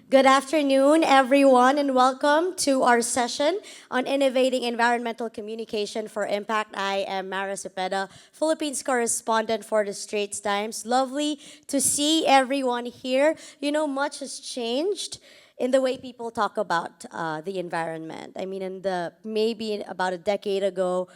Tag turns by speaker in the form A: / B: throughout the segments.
A: Good afternoon, everyone, and welcome to our session on innovating environmental communication for impact. I am Mara Cepeda, Philippines correspondent for the Straits Times. Lovely to see everyone here. You know, much has changed in the way people talk about the environment. I mean, in the maybe about a decade ago,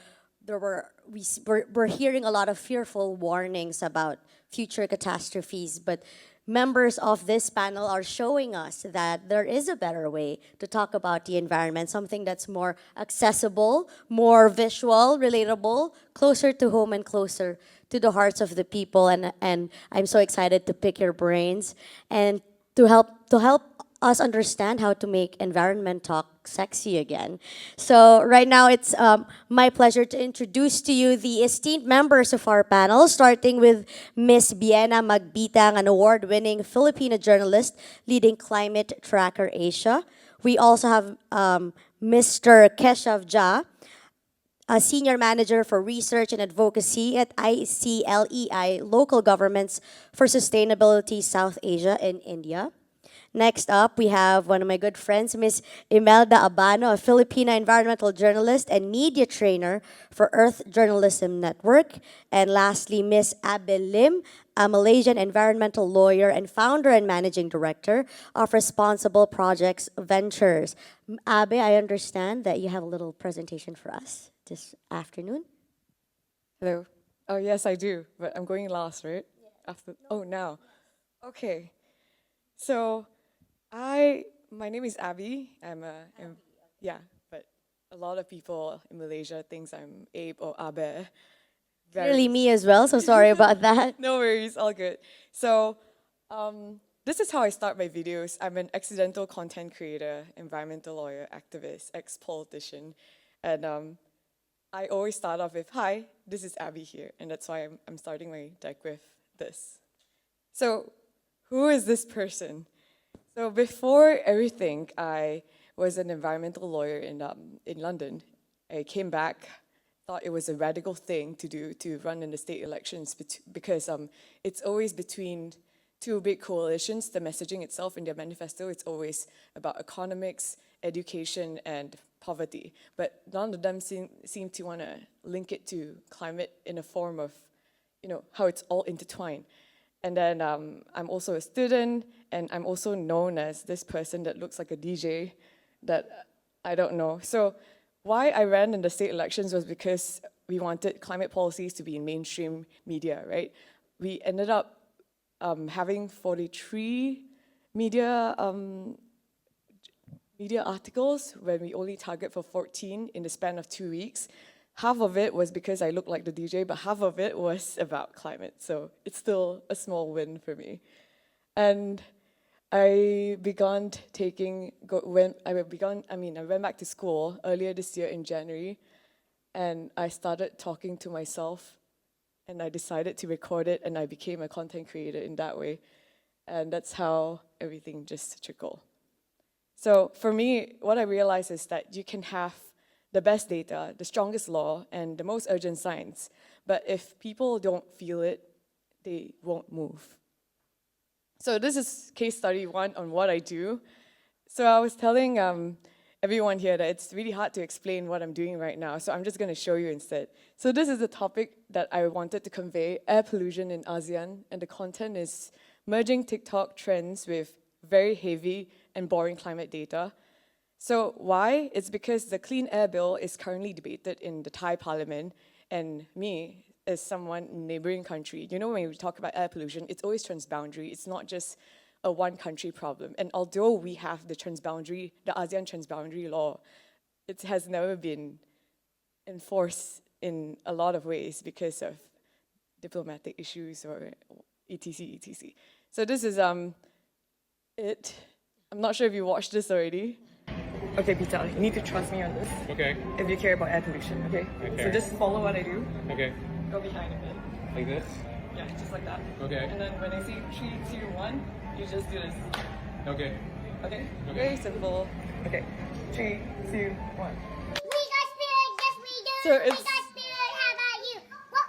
A: we're hearing a lot of fearful warnings about future catastrophes, but members of this panel are showing us that there is a better way to talk about the environment, something that's more accessible, more visual, relatable, closer to home and closer to the hearts of the people. And I'm so excited to pick your brains and to help us understand how to make environment talk sexy again. So right now it's my pleasure to introduce to you the esteemed members of our panel, starting with Miss Biena Magbitang, an award-winning Filipino journalist leading Climate Tracker Asia. We also have Mr. Keshav Jha, a senior manager for research and advocacy at ICLEI, Local Governments for Sustainability South Asia in India. Next up, we have one of my good friends, Miss Imelda Abano, a Filipina environmental journalist and media trainer for Earth Journalism Network. And lastly, Miss Abe Lim, a Malaysian environmental lawyer and founder and managing director of Responsible Projects Ventures. Abe, I understand that you have a little presentation for us this afternoon.
B: Hello. Oh, yes, I do, but I'm going last, right? After. Oh, now. Okay. So, my name is Abby. Yeah, but a lot of people in Malaysia thinks I'm Abe or Abe.
A: Clearly me as well, so sorry about that.
B: No worries, all good. So, this is how I start my videos. I'm an accidental content creator, environmental lawyer, activist, ex-politician, and I always start off with, "Hi, this is Abby here," and that's why I'm starting my deck with this. So, who is this person? So before everything, I was an environmental lawyer in London. I came back, thought it was a radical thing to do to run in the state elections because it's always between two big coalitions. The messaging itself in their manifesto, it's always about economics, education, and poverty. But none of them seem to want to link it to climate in a form of, how it's all intertwined. And then I'm also a student, and I'm also known as this person that looks like a DJ that I don't know. So why I ran in the state elections was because we wanted climate policies to be in mainstream media, right? We ended up having 43 media articles when we only target for 14 in the span of 2 weeks. Half of it was because I looked like the DJ, but half of it was about climate. So it's still a small win for me. And I began I went back to school earlier this year in January, and I started talking to myself, and I decided to record it, and I became a content creator in that way. And that's how everything just trickled. So for me, what I realized is that you can have the best data, the strongest law, and the most urgent science. But if people don't feel it, they won't move. So this is case study 1 on what I do. So I was telling everyone here that it's really hard to explain what I'm doing right now, so I'm just going to show you instead. So this is the topic that I wanted to convey, air pollution in ASEAN, and the content is merging TikTok trends with very heavy and boring climate data. So why? It's because the Clean Air Bill is currently debated in the Thai parliament, and me, as someone in a neighboring country, when we talk about air pollution, it's always transboundary. It's not just a one country problem. And although we have the ASEAN transboundary law, it has never been enforced in a lot of ways because of diplomatic issues or etc. So this is it. I'm not sure if you watched this already. Okay, Peter, you need to trust me on this.
C: Okay.
B: If you care about air pollution, okay?
C: Okay.
B: So just follow what I do.
C: Okay.
B: Go behind a bit.
C: Like this?
B: Yeah, just like that.
C: Okay.
B: And then when I say 3, 2, 1, you just do this.
C: Okay.
B: Okay?
C: Okay.
B: Very simple. Okay. 3, 2, 1.
D: We got spirit, yes we do.
B: So it's
C: How about you? What?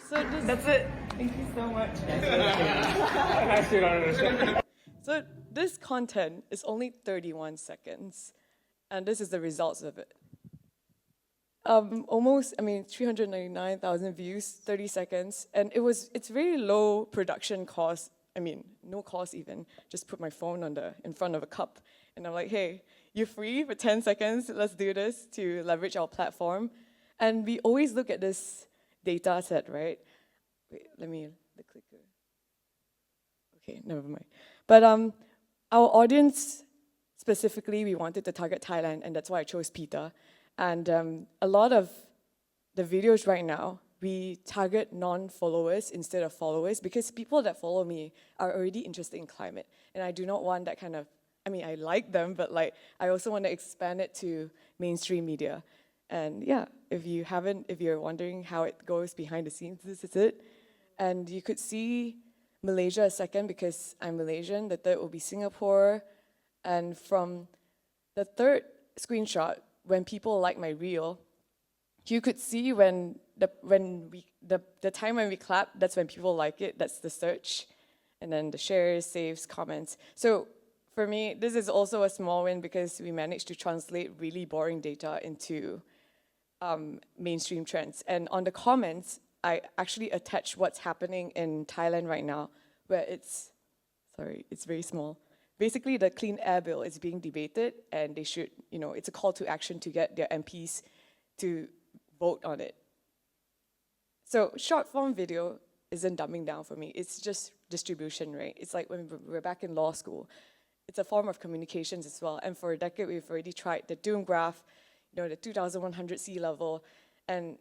B: so this
D: That's it. Thank you so much. I still don't understand.
B: so this content is only 31 seconds, and this is the results of it. Almost, 399,000 views, 30 seconds, and it's very low production cost. No cost even. Just put my phone in front of a cup, and I'm like, hey, you're free for 10 seconds. Let's do this to leverage our platform. And we always look at this data set, right? Wait, the clicker. Okay, never mind. But our audience specifically, we wanted to target Thailand, and that's why I chose Peter. And a lot of the videos right now, we target non-followers instead of followers because people that follow me are already interested in climate. And I do not want that kind of, I like them, but like I also want to expand it to mainstream media. And yeah, if you're wondering how it goes behind the scenes, this is it. And you could see Malaysia a second because I'm Malaysian. The third will be Singapore. And from the third screenshot, when people like my reel, you could see the time when we clap, that's when people like it, that's the search. And then the shares, saves, comments. So for me, this is also a small win because we managed to translate really boring data into mainstream trends. And on the comments, I actually attached what's happening in Thailand right now, where it's very small. Basically, the clean air bill is being debated, and they should, it's a call to action to get their MPs to vote on it. So short form video isn't dumbing down for me. It's just distribution, right? It's like when we're back in law school. It's a form of communications as well. And for a decade, we've already tried the doom graph, the 2,100 sea level, and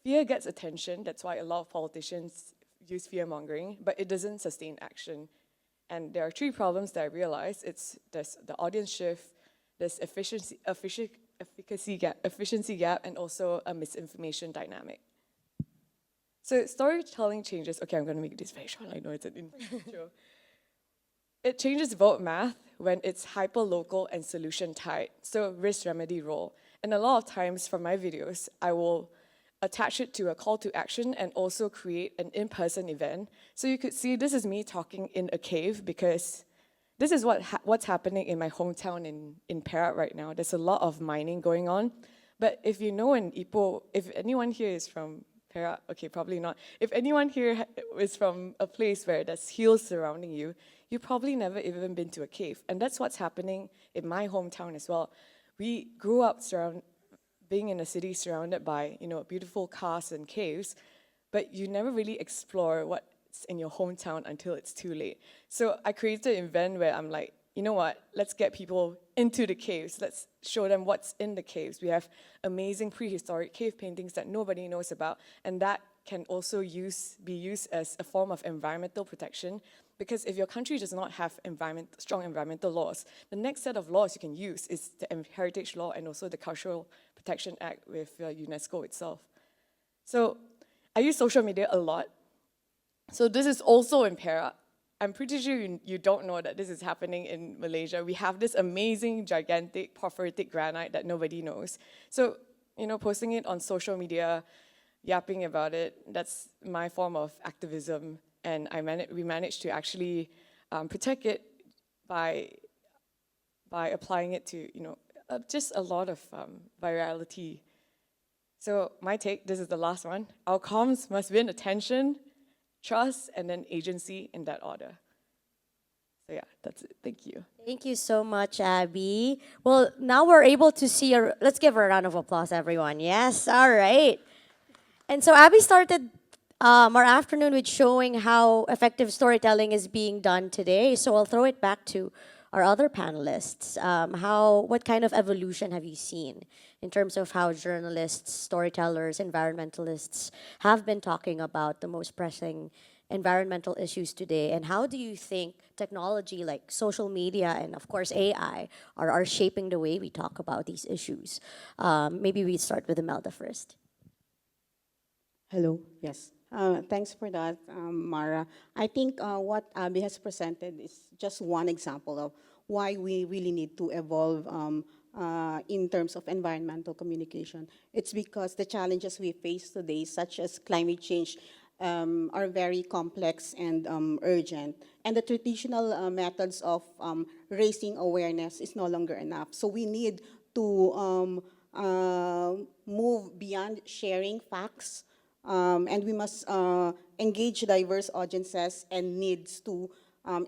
B: fear gets attention. That's why a lot of politicians use fear mongering, but it doesn't sustain action. And there are three problems that I realized. There's the audience shift, there's efficiency gap, and also a misinformation dynamic. So storytelling changes. Okay, I'm going to make this very short. I know it's an intro. It changes vote math when it's hyper-local and solution-tied, so risk-remedy role. And a lot of times from my videos, I will attach it to a call to action and also create an in-person event. So you could see this is me talking in a cave because this is what's happening in my hometown in Perak right now. There's a lot of mining going on. But if you know in Ipoh, if anyone here is from Perak, okay, probably not. If anyone here is from a place where there's hills surrounding you, you probably never even been to a cave. And that's what's happening in my hometown as well. We grew up being in a city surrounded by, beautiful cars and caves, but you never really explore what's in your hometown until it's too late. So I created an event where I'm like, you know what, let's get people into the caves. Let's show them what's in the caves. We have amazing prehistoric cave paintings that nobody knows about, and that can also be used as a form of environmental protection. Because if your country does not have strong environmental laws, the next set of laws you can use is the Heritage Law and also the Cultural Protection Act with UNESCO itself. So I use social media a lot. So this is also in Perak. I'm pretty sure you don't know that this is happening in Malaysia. We have this amazing, gigantic porphyritic granite that nobody knows. So, posting it on social media, yapping about it, that's my form of activism. And we managed to actually protect it by applying it to, just a lot of virality. So my take, this is the last one. Our comms must win attention, trust, and then agency in that order. So yeah, that's it. Thank you.
A: Thank you so much, Abby. Well, now we're able to see let's give her a round of applause, everyone. Yes, all right. And so Abby started our afternoon with showing how effective storytelling is being done today. So I'll throw it back to our other panelists. What kind of evolution have you seen in terms of how journalists, storytellers, environmentalists have been talking about the most pressing environmental issues today? And how do you think technology like social media and, of course, AI are shaping the way we talk about these issues? Maybe we start with Imelda first.
E: Hello, yes. Thanks for that, Mara. I think what Abby has presented is just one example of why we really need to evolve in terms of environmental communication. It's because the challenges we face today, such as climate change, are very complex and urgent. And the traditional methods of raising awareness is no longer enough. So we need to move beyond sharing facts, and we must engage diverse audiences and needs to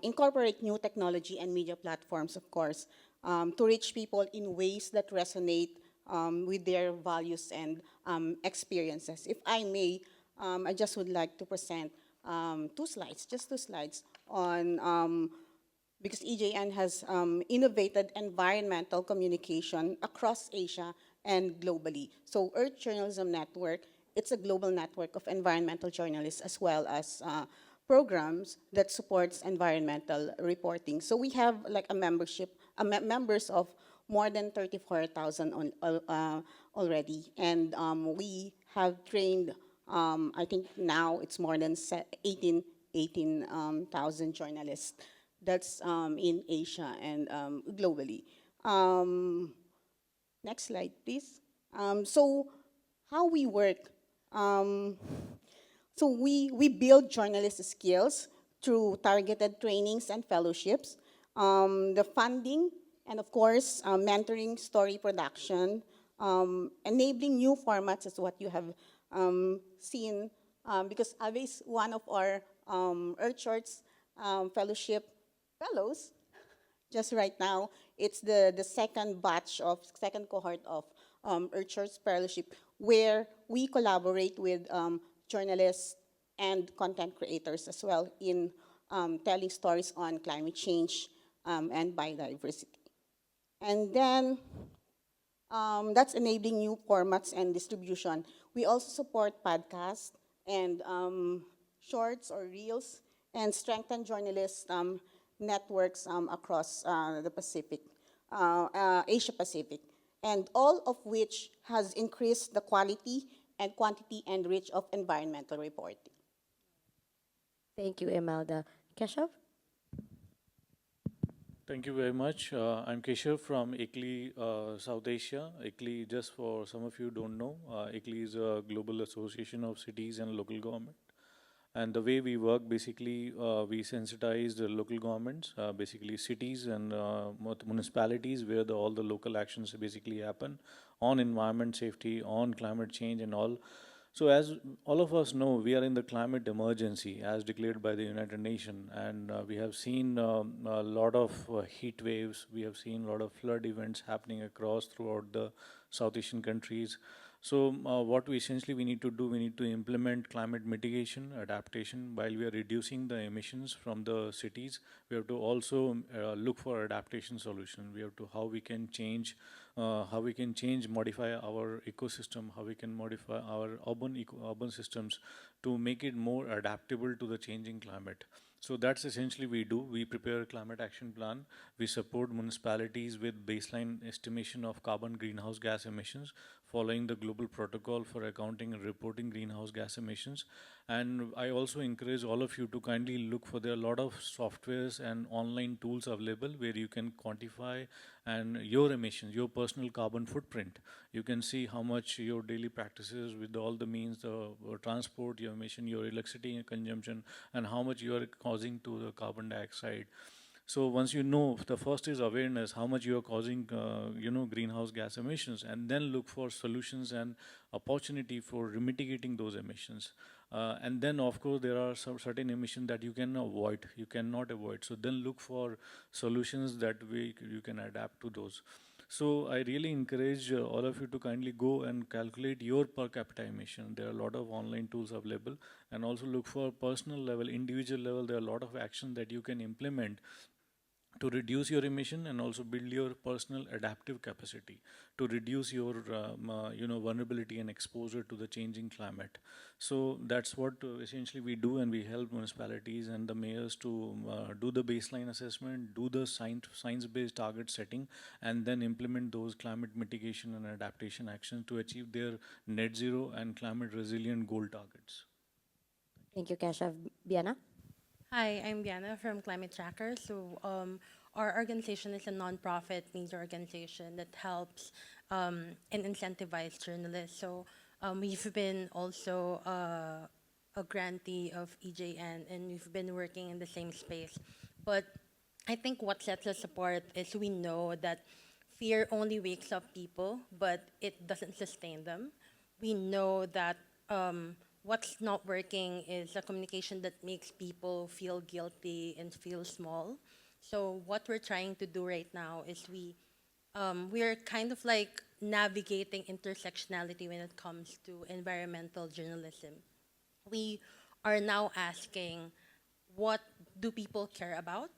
E: incorporate new technology and media platforms, of course, to reach people in ways that resonate with their values and experiences. If I may, I just would like to present two slides, just two slides on because EJN has innovated environmental communication across Asia and globally. So Earth Journalism Network, it's a global network of environmental journalists as well as programs that supports environmental reporting. So we have like a membership, members of more than 34,000 already. And we have trained, I think now it's more than 18,000 journalists. That's in Asia and globally. Um, Next slide, please. So how we work. Um, so we build journalist skills through targeted trainings and fellowships, the funding, and of course, mentoring story production, enabling new formats is what you have seen, because Ave is one of our Earth Shorts fellowship fellows just right now. It's the second batch of, second cohort of Earthshores Fellowship, where we collaborate with journalists and content creators as well in telling stories on climate change and biodiversity. And then that's enabling new formats and distribution. We also support podcasts and shorts or reels and strengthen journalist networks across the Pacific, Asia Pacific, and all of which has increased the quality and quantity and reach of environmental reporting.
A: Thank you, Imelda. Keshav?
F: Thank you very much. I'm Keshav from ICLEI, South Asia. ICLEI, just for some of you don't know, ICLEI is a global association of cities and local government. And the way we work, basically, we sensitize the local governments, basically cities and municipalities, where all the local actions basically happen on environment safety, on climate change, and all. So, as all of us know, we are in the climate emergency as declared by the United Nations, and we have seen a lot of heat waves. We have seen a lot of flood events happening across throughout the South Asian countries. So, what we essentially we need to do, we need to implement climate mitigation, adaptation, while we are reducing the emissions from the cities. We have to also look for adaptation solution. We have to how we can change, modify our ecosystem, how we can modify our urban systems to make it more adaptable to the changing climate. So that's essentially we do. We prepare a climate action plan. We support municipalities with baseline estimation of carbon greenhouse gas emissions, following the global protocol for accounting and reporting greenhouse gas emissions. And I also encourage all of you to kindly look for, there are a lot of softwares and online tools available where you can quantify and your emissions, your personal carbon footprint. You can see how much your daily practices with all the means, the transport, your emission, your electricity consumption, and how much you are causing to the carbon dioxide. So once you know, the first is awareness, how much you are causing, greenhouse gas emissions, and then look for solutions and opportunity for mitigating those emissions. And then, of course, there are some certain emissions that you can avoid, you cannot avoid. So then look for solutions that you can adapt to those. So I really encourage all of you to kindly go and calculate your per capita emission. There are a lot of online tools available, and also look for personal level, individual level. There are a lot of action that you can implement to reduce your emission and also build your personal adaptive capacity to reduce your vulnerability and exposure to the changing climate. So that's what essentially we do, and we help municipalities and the mayors to do the baseline assessment, do the science-based target setting, and then implement those climate mitigation and adaptation actions to achieve their net zero and climate resilient goal targets.
A: Thank you, Keshav. Biana?
G: Hi, I'm Biana from Climate Tracker. So, our organization is a nonprofit media organization that helps and incentivize journalists. So we've been also a grantee of EJN, and we've been working in the same space. But I think what sets us apart is we know that fear only wakes up people, but it doesn't sustain them. We know that what's not working is a communication that makes people feel guilty and feel small. So what we're trying to do right now is we're kind of like navigating intersectionality when it comes to environmental journalism. We are now asking, what do people care about,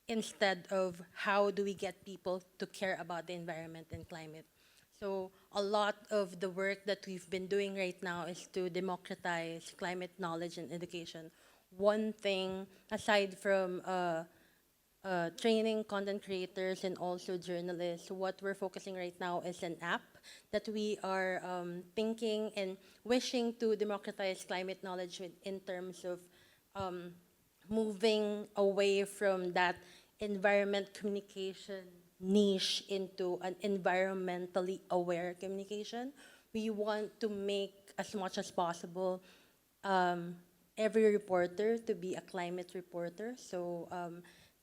G: instead of how do we get people to care about the environment and climate. So a lot of the work that we've been doing right now is to democratize climate knowledge and education. One thing, aside from training content creators and also journalists, what we're focusing right now is an app that we are thinking and wishing to democratize climate knowledge in terms of moving away from that environment communication niche into an environmentally aware communication. We want to make as much as possible every reporter to be a climate reporter. So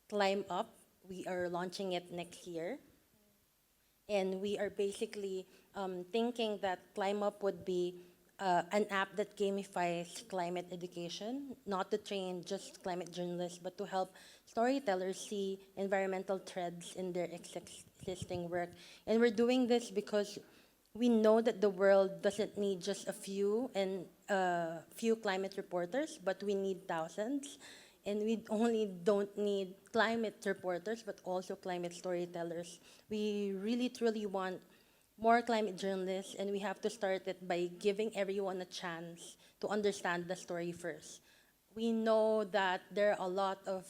G: Climb Up, we are launching it next year. And we are basically thinking that Climb Up would be an app that gamifies climate education, not to train just climate journalists, but to help storytellers see environmental threads in their existing work. And we're doing this because we know that the world doesn't need just a few climate reporters, but we need thousands. And we only don't need climate reporters, but also climate storytellers. We really truly want more climate journalists, and we have to start it by giving everyone a chance to understand the story first. We know that there are a lot of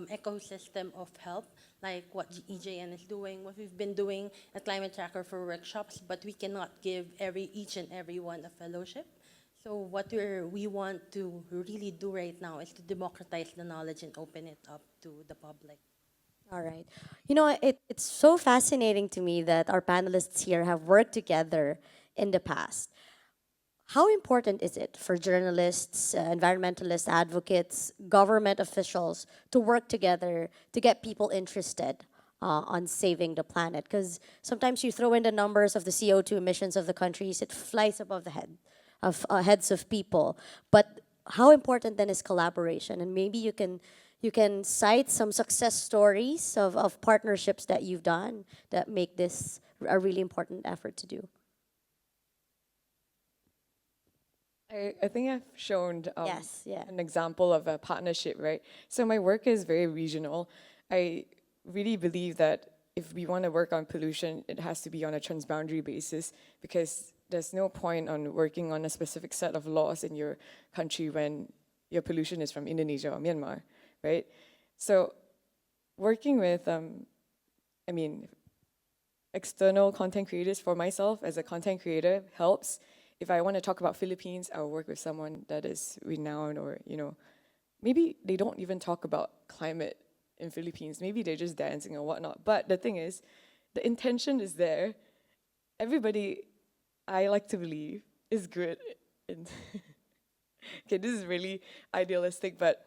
G: ecosystem of help, like what EJN is doing, what we've been doing at Climate Tracker for workshops, but we cannot give each and every one a fellowship. So what we want to really do right now is to democratize the knowledge and open it up to the public.
A: All right. You know, it's so fascinating to me that our panelists here have worked together in the past. How important is it for journalists, environmentalists, advocates, government officials to work together to get people interested on saving the planet? Because sometimes you throw in the numbers of the CO2 emissions of the countries, it flies above the heads of people. But how important then is collaboration? And maybe you can cite some success stories of partnerships that you've done that make this a really important effort to do.
B: I think I've shown
A: Yes, yeah.
B: an example of a partnership, right? So my work is very regional. I really believe that if we want to work on pollution, it has to be on a transboundary basis, because there's no point on working on a specific set of laws in your country when your pollution is from Indonesia or Myanmar, right? So working with, external content creators, for myself as a content creator, helps. If I want to talk about Philippines, I'll work with someone that is renowned, or, maybe they don't even talk about climate in Philippines. Maybe they're just dancing or whatnot. But the thing is, the intention is there. Everybody, I like to believe, is good. Okay, this is really idealistic, but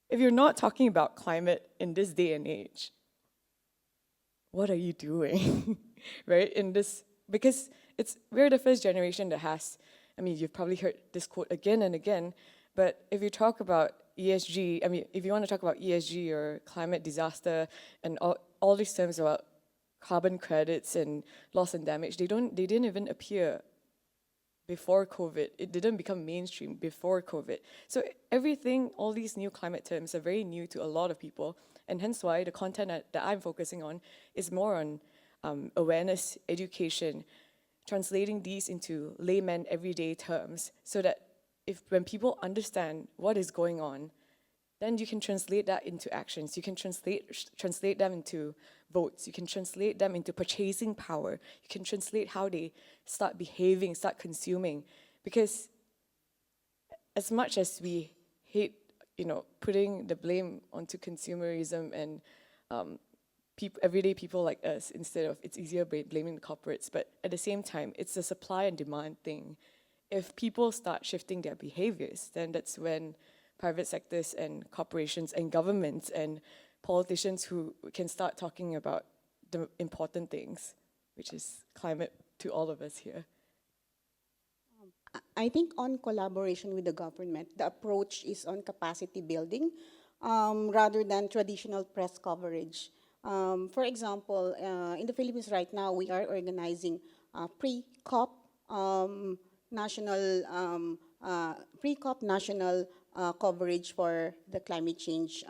B: if you're not talking about climate in this day and age, what are you doing, right? Because we're the first generation that has, you've probably heard this quote again and again, but if you talk about ESG, if you want to talk about ESG or climate disaster and all these terms about carbon credits and loss and damage, they didn't even appear before COVID. It didn't become mainstream before COVID. So everything, all these new climate terms are very new to a lot of people, and hence why the content that I'm focusing on is more on awareness, education, translating these into layman everyday terms, so that when people understand what is going on, then you can translate that into actions. You can translate them into votes. You can translate them into purchasing power. You can translate how they start behaving, start consuming. Because as much as we hate, putting the blame onto consumerism and everyday people like us, instead of it's easier blaming the corporates. But at the same time, it's a supply and demand thing. If people start shifting their behaviors, then that's when private sectors and corporations and governments and politicians who can start talking about the important things, which is climate to all of us here.
E: I think on collaboration with the government, the approach is on capacity building rather than traditional press coverage. For example, in the Philippines right now, we are organizing pre-COP national pre-COP national coverage for the climate change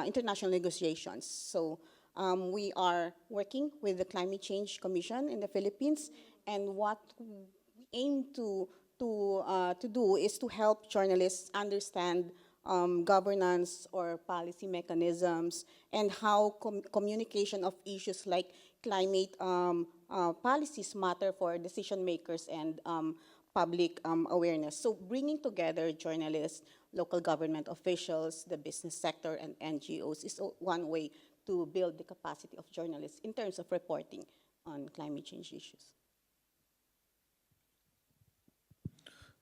E: international negotiations. So we are working with the Climate Change Commission in the Philippines, and what we aim to do is to help journalists understand governance or policy mechanisms and how communication of issues like climate policies matter for decision makers and public awareness. So bringing together journalists, local government officials, the business sector, and NGOs is one way to build the capacity of journalists in terms of reporting on climate change issues.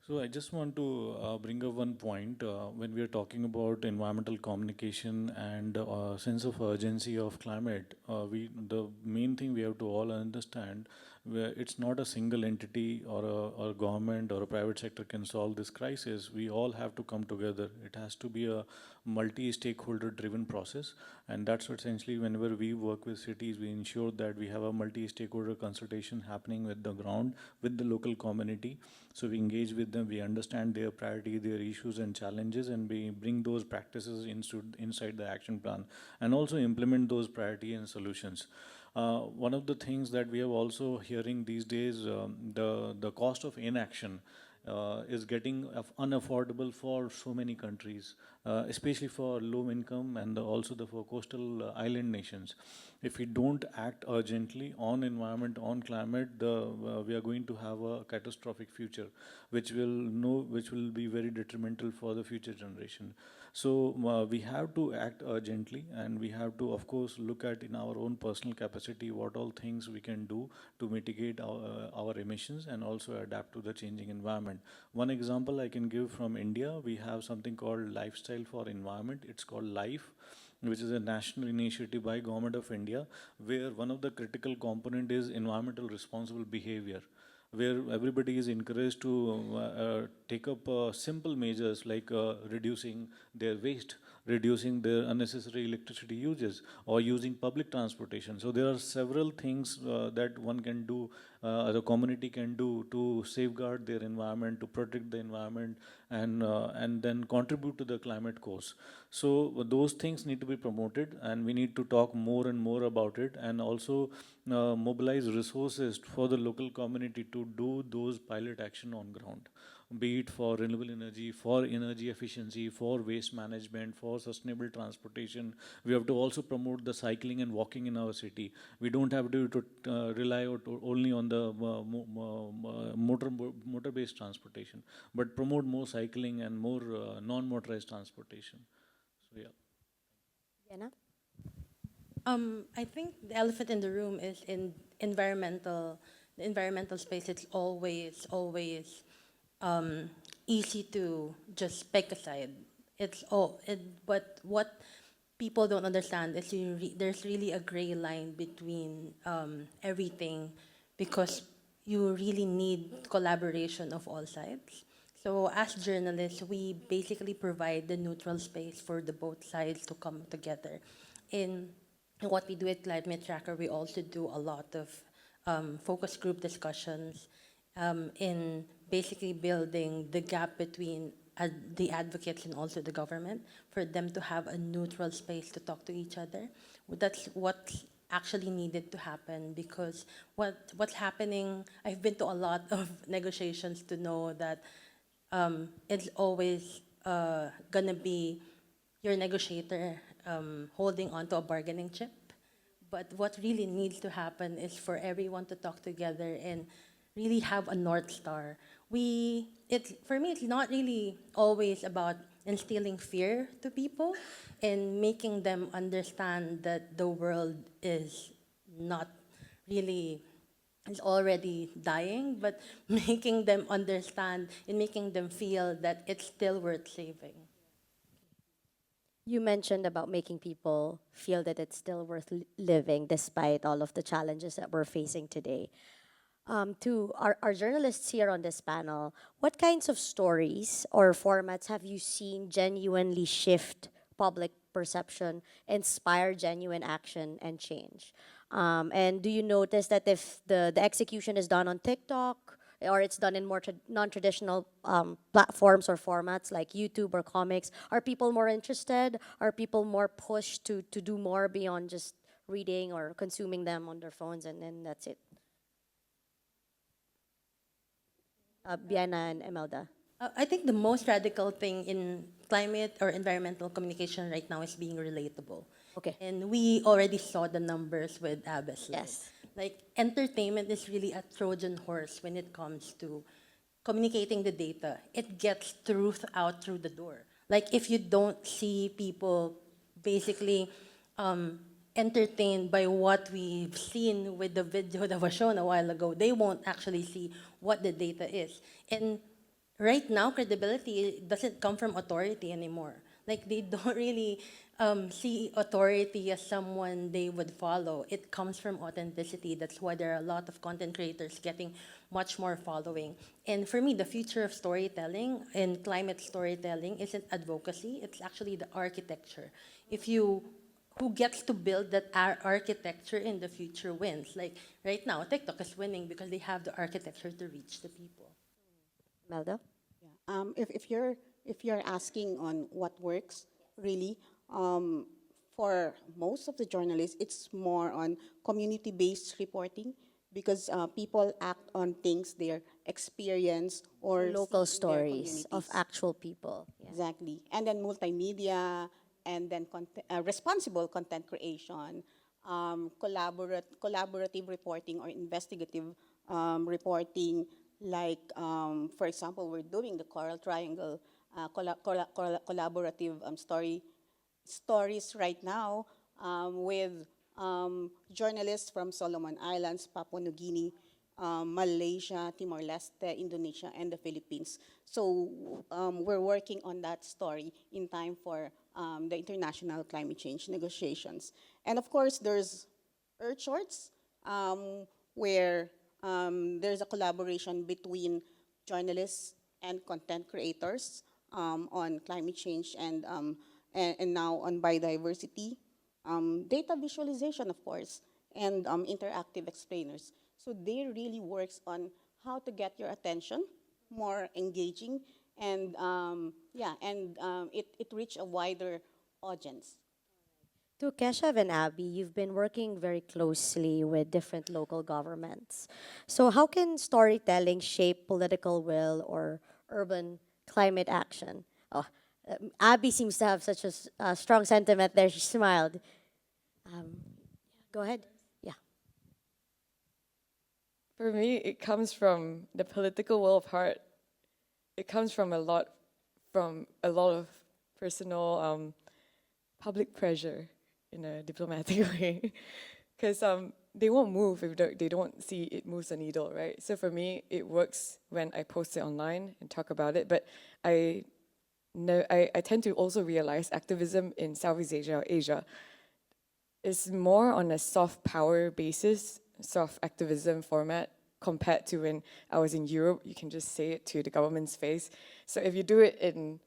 F: So I just want to bring up one point when we are talking about environmental communication and sense of urgency of climate. The main thing we have to all understand, where it's not a single entity or a government or a private sector can solve this crisis. We all have to come together. It has to be a multi-stakeholder driven process, and that's what essentially whenever we work with cities, we ensure that we have a multi-stakeholder consultation happening with the ground, with the local community. So we engage with them, we understand their priority, their issues and challenges, and we bring those practices inside the action plan and also implement those priority and solutions. One of the things that we are also hearing these days, the cost of inaction is getting unaffordable for so many countries, especially for low income and also for coastal island nations. If we don't act urgently on environment, on climate, we are going to have a catastrophic future, which will be very detrimental for the future generation. So we have to act urgently, and we have to, of course, look at in our own personal capacity what all things we can do to mitigate our emissions and also adapt to the changing environment. One example I can give from India, we have something called Lifestyle for Environment. It's called LIFE, which is a national initiative by Government of India, where one of the critical component is environmental responsible behavior, where everybody is encouraged to take up simple measures like reducing their waste, reducing their unnecessary electricity uses, or using public transportation. So there are several things that one can do, the community can do to safeguard their environment, to protect the environment, and then contribute to the climate cause. So those things need to be promoted, and we need to talk more and more about it, and also mobilize resources for the local community to do those pilot action on ground, be it for renewable energy, for energy efficiency, for waste management, for sustainable transportation. We have to also promote the cycling and walking in our city. We don't have to rely only on the motor-based transportation, but promote more cycling and more non-motorized transportation. So yeah.
A: Yana?
G: I think the elephant in the room is in the environmental space. It's always easy to just pick a side. But what people don't understand is there's really a gray line between everything, because you really need collaboration of all sides. So as journalists, we basically provide the neutral space for the both sides to come together. In what we do at Climate Tracker, we also do a lot of focus group discussions in basically building the gap between the advocates and also the government, for them to have a neutral space to talk to each other. That's what's actually needed to happen, because what's happening, I've been to a lot of negotiations to know that it's always gonna be your negotiator holding on to a bargaining chip. But what really needs to happen is for everyone to talk together and really have a North Star. For me, it's not really always about instilling fear to people and making them understand that the world is not really is already dying, but making them understand and making them feel that it's still worth saving.
A: You mentioned about making people feel that it's still worth living despite all of the challenges that we're facing today. To our journalists here on this panel, what kinds of stories or formats have you seen genuinely shift public perception, inspire genuine action and change? And do you notice that if the execution is done on TikTok or it's done in more non-traditional platforms or formats like YouTube or comics, are people more interested? Are people more pushed to do more beyond just reading or consuming them on their phones and then that's it? Biana and Emelda.
G: I think the most radical thing in climate or environmental communication right now is being relatable.
A: Okay.
G: And we already saw the numbers with Abba's slide.
A: Yes.
G: Like, entertainment is really a Trojan horse when it comes to communicating the data. It gets truth out through the door. Like, if you don't see people basically entertained by what we've seen with the video that was shown a while ago, they won't actually see what the data is. And right now, credibility doesn't come from authority anymore. Like, they don't really see authority as someone they would follow. It comes from authenticity. That's why there are a lot of content creators getting much more following. And for me, the future of storytelling and climate storytelling isn't advocacy, it's actually the architecture. If you who gets to build that architecture in the future wins. Like right now, TikTok is winning because they have the architecture to reach the people.
A: Melda?
E: If you're asking on what works, really, for most of the journalists, it's more on community-based reporting because people act on things their experience or
A: Local
E: see in their
A: stories of
E: communities.
A: actual people. Yeah.
E: Exactly. And then multimedia, and then responsible content creation, collaborative reporting or investigative reporting. Like, for example, we're doing the Coral Triangle collaborative stories right now with journalists from Solomon Islands, Papua New Guinea, Malaysia, Timor-Leste, Indonesia, and the Philippines. So we're working on that story in time for the international climate change negotiations. And of course, there's Earth Shorts, where there's a collaboration between journalists and content creators on climate change and now on biodiversity, data visualization, of course, and interactive explainers. So they really works on how to get your attention, more engaging, and it reach a wider audience.
A: To Keshav and Abby, you've been working very closely with different local governments. So, how can storytelling shape political will or urban climate action? Oh, Abby seems to have such a strong sentiment there. She smiled. Go ahead. Yeah.
B: For me, it comes from the political will of heart. It comes from a lot of personal public pressure in a diplomatic way, because they won't move if they don't see it moves the needle, right? So for me, it works when I post it online and talk about it. But I tend to also realize activism in Southeast Asia or Asia is more on a soft power basis, soft activism format, compared to when I was in Europe. You can just say it to the government's face. So if you do it in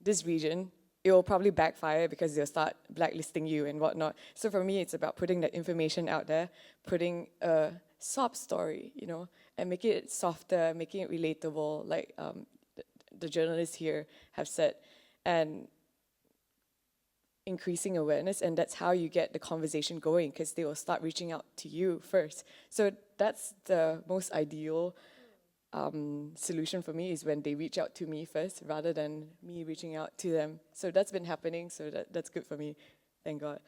B: this region, it will probably backfire because they'll start blacklisting you and whatnot. So for me, it's about putting that information out there, putting a sob story, and making it softer, making it relatable, like the journalists here have said, and increasing awareness. And that's how you get the conversation going, because they will start reaching out to you first. So that's the most ideal solution for me, is when they reach out to me first rather than me reaching out to them. So that's been happening, so that's good for me, thank God.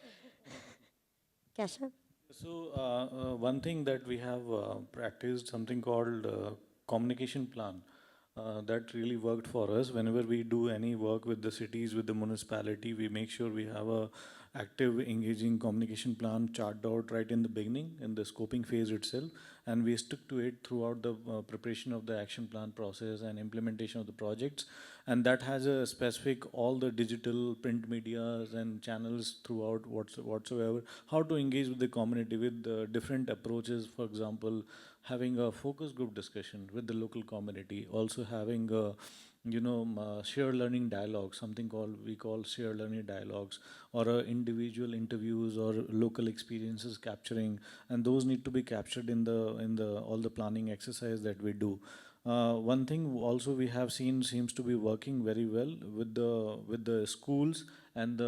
A: Keshav?
F: So one thing that we have practiced something called communication plan. That really worked for us. Whenever we do any work with the cities, with the municipality, we make sure we have a active, engaging communication plan charted out right in the beginning, in the scoping phase itself, and we stick to it throughout the preparation of the action plan process and implementation of the projects. And that has a specific all the digital print medias and channels throughout whatsoever, how to engage with the community with different approaches. For example, having a focus group discussion with the local community, also having a share learning dialogue, something called we call share learning dialogues, or individual interviews or local experiences capturing, and those need to be captured in the all the planning exercise that we do. One thing also we have seen seems to be working very well with the schools and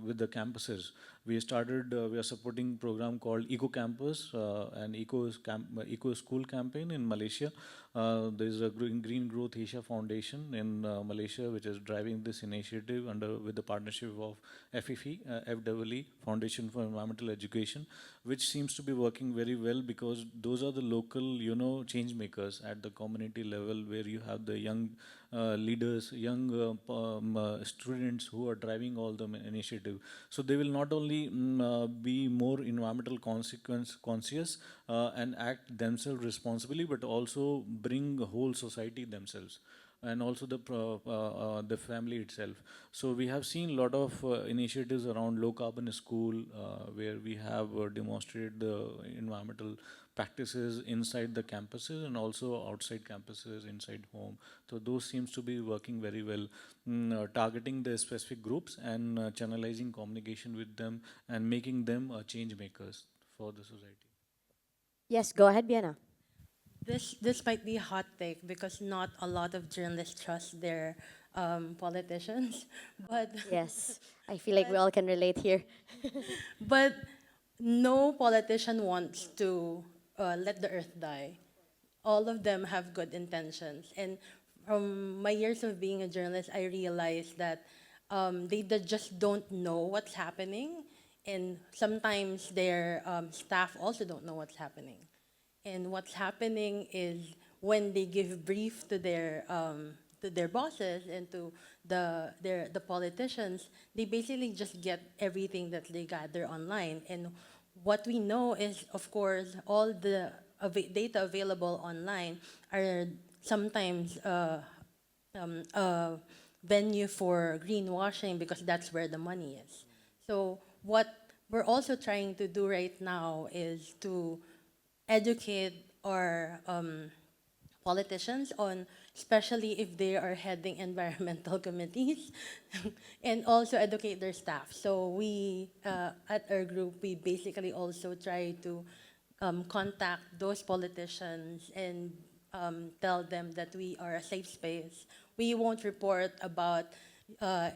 F: with the campuses. We are supporting program called Eco Campus and Eco School campaign in Malaysia. There is a Green Growth Asia Foundation in Malaysia which is driving this initiative under with the partnership of FEE, FEE Foundation for Environmental Education, which seems to be working very well because those are the local change makers at the community level, where you have the young leaders, young students who are driving all the initiative. So they will not only be more environmental consequence conscious and act themselves responsibly, but also bring the whole society themselves and also the family itself. So we have seen a lot of initiatives around low carbon school, where we have demonstrated the environmental practices inside the campuses and also outside campuses, inside home. So those seems to be working very well, targeting the specific groups and channelizing communication with them and making them change makers for the society.
A: Yes, go ahead, Biana.
G: This might be a hot take because not a lot of journalists trust their politicians, but
A: Yes, I feel like we all can relate here.
G: but no politician wants to let the earth die. All of them have good intentions, and from my years of being a journalist, I realized that just don't know what's happening, and sometimes their staff also don't know what's happening. And what's happening is when they give brief to their bosses and to the politicians, they basically just get everything that they gather online. And what we know is, of course, all the data available online are sometimes a venue for greenwashing because that's where the money is. So what we're also trying to do right now is to educate our politicians on, especially if they are heading environmental committees, and also educate their staff. So we, at our group, we basically also try to contact those politicians and tell them that we are a safe space. We won't report about uh,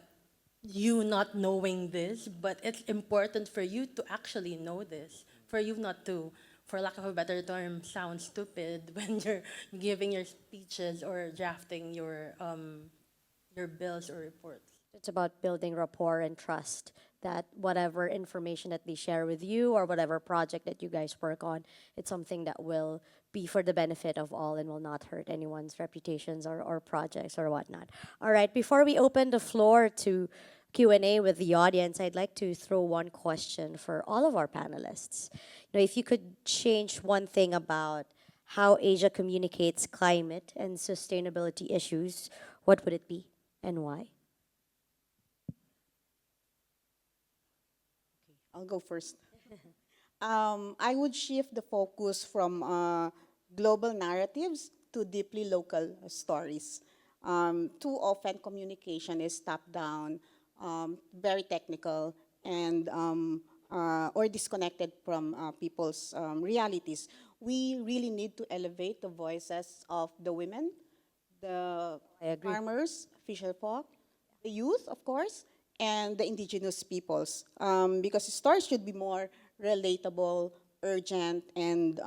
G: you not knowing this, but it's important for you to actually know this, for you not to, for lack of a better term, sound stupid when you're giving your speeches or drafting your bills or reports.
A: It's about building rapport and trust that whatever information that they share with you or whatever project that you guys work on, it's something that will be for the benefit of all and will not hurt anyone's reputations or projects or whatnot. All right, before we open the floor to Q&A with the audience, I'd like to throw one question for all of our panelists. If you could change one thing about how Asia communicates climate and sustainability issues, what would it be and why?
E: I'll go first. I would shift the focus from global narratives to deeply local stories. Too often, communication is top-down, very technical, and or disconnected from people's realities. We really need to elevate the voices of the women, the
A: I agree.
E: farmers, fisher folk, the youth, of course, and the indigenous peoples, because stories should be more relatable, urgent, and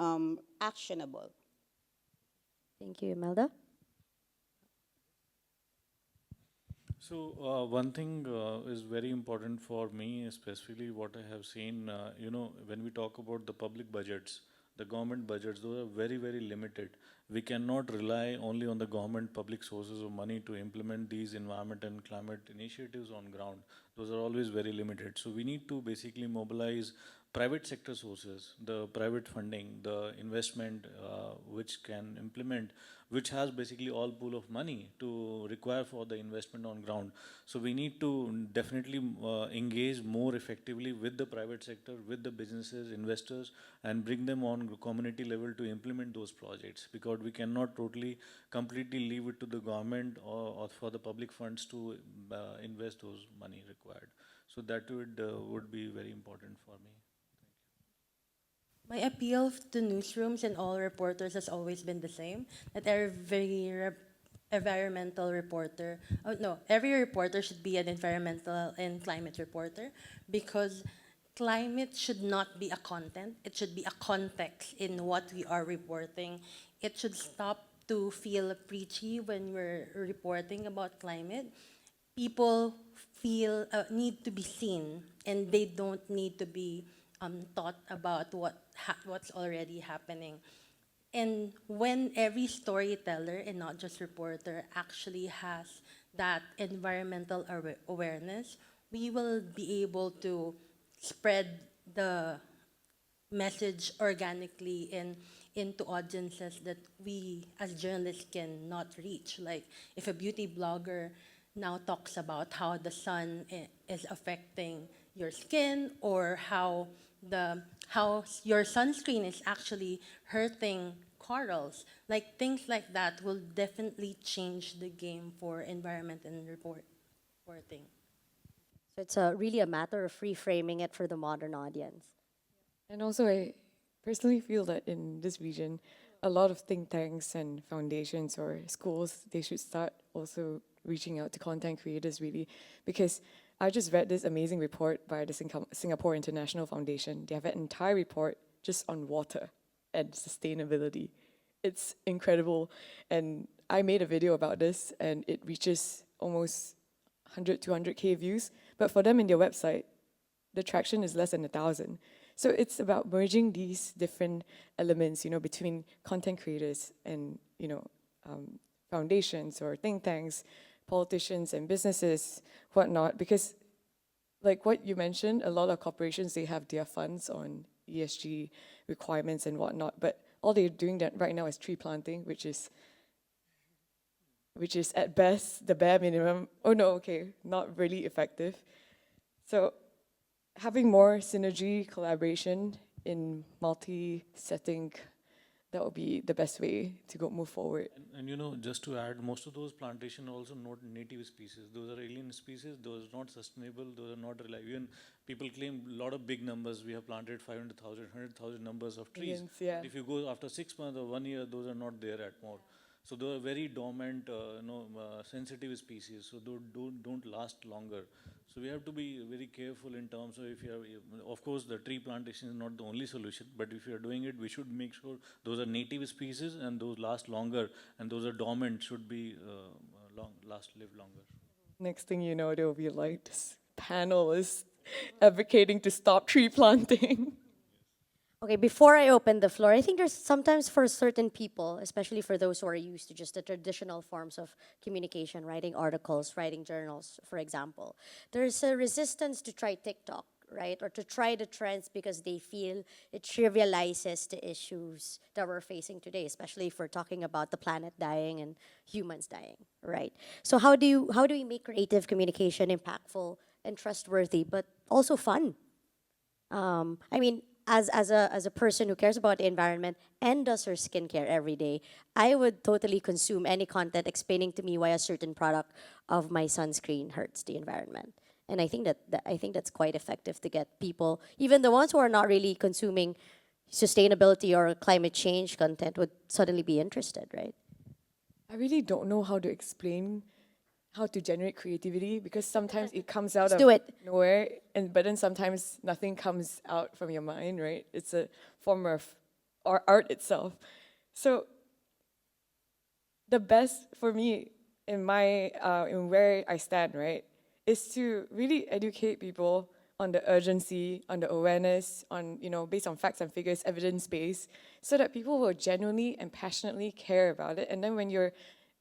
E: actionable.
A: Thank you, Imelda.
F: So one thing is very important for me, specifically what I have seen. When we talk about the public budgets, the government budgets, those are very, very limited. We cannot rely only on the government public sources of money to implement these environment and climate initiatives on ground. Those are always very limited. So we need to basically mobilize private sector sources, the private funding, the investment which can implement, which has basically all pool of money to require for the investment on ground. So we need to definitely engage more effectively with the private sector, with the businesses, investors, and bring them on community level to implement those projects, because we cannot totally, completely leave it to the government or for the public funds to invest those money required. So that would be very important for me.
G: My appeal to newsrooms and all reporters has always been the same, that environmental reporter, oh no, every reporter should be an environmental and climate reporter, because climate should not be a content, it should be a context in what we are reporting. It should stop to feel preachy when we're reporting about climate. People feel need to be seen, and they don't need to be taught about what's already happening. And when every storyteller and not just reporter actually has that environmental awareness, we will be able to spread the message organically and into audiences that we as journalists cannot reach. Like if a beauty blogger now talks about how the sun is affecting your skin, or how your sunscreen is actually hurting corals, like things like that will definitely change the game for environment and reporting.
A: So it's really a matter of reframing it for the modern audience.
B: And also, I personally feel that in this region, a lot of think tanks and foundations or schools, they should start also reaching out to content creators really, because I just read this amazing report by the Singapore International Foundation. They have an entire report just on water and sustainability. It's incredible. And I made a video about this, and it reaches almost 100, 200K views. But for them in their website, the traction is less than 1,000. So it's about merging these different elements, between content creators and, foundations or think tanks, politicians and businesses, whatnot. Because like what you mentioned, a lot of corporations, they have their funds on ESG requirements and whatnot, but all they're doing that right now is tree planting, which is at best the bare minimum. Oh no, okay, not really effective. So having more synergy, collaboration in multi-setting, that would be the best way to move forward.
F: And just to add, most of those plantation are also not native species. Those are alien species. Those are not sustainable. Those are not reliable. Even people claim a lot of big numbers. We have planted 500,000, 100,000 numbers of trees.
B: Millions, yeah.
F: But if you go after 6 months or 1 year, those are not there at more. So they are very dormant, sensitive species. So they don't last longer. So we have to be very careful in terms of of course, the tree plantation is not the only solution, but if you are doing it, we should make sure those are native species and those last longer, and those are dormant should be live longer.
B: Next thing you know, there will be like this panel is advocating to stop tree planting.
A: Okay, before I open the floor, I think there's sometimes for certain people, especially for those who are used to just the traditional forms of communication, writing articles, writing journals, for example, there's a resistance to try TikTok, right? Or to try the trends because they feel it trivializes the issues that we're facing today, especially if we're talking about the planet dying and humans dying, right? So how do we make creative communication impactful and trustworthy, but also fun? I mean, as a person who cares about the environment and does her skincare every day, I would totally consume any content explaining to me why a certain product of my sunscreen hurts the environment. And I think I think that's quite effective to get people, even the ones who are not really consuming sustainability or climate change content, would suddenly be interested, right?
B: I really don't know how to explain how to generate creativity, because sometimes it comes out
A: Just
B: of
A: do it.
B: nowhere, but then sometimes nothing comes out from your mind, right? It's a form of art itself. So the best for me in where I stand, right, is to really educate people on the urgency, on the awareness, on, based on facts and figures, evidence-based, so that people will genuinely and passionately care about it. And then when you're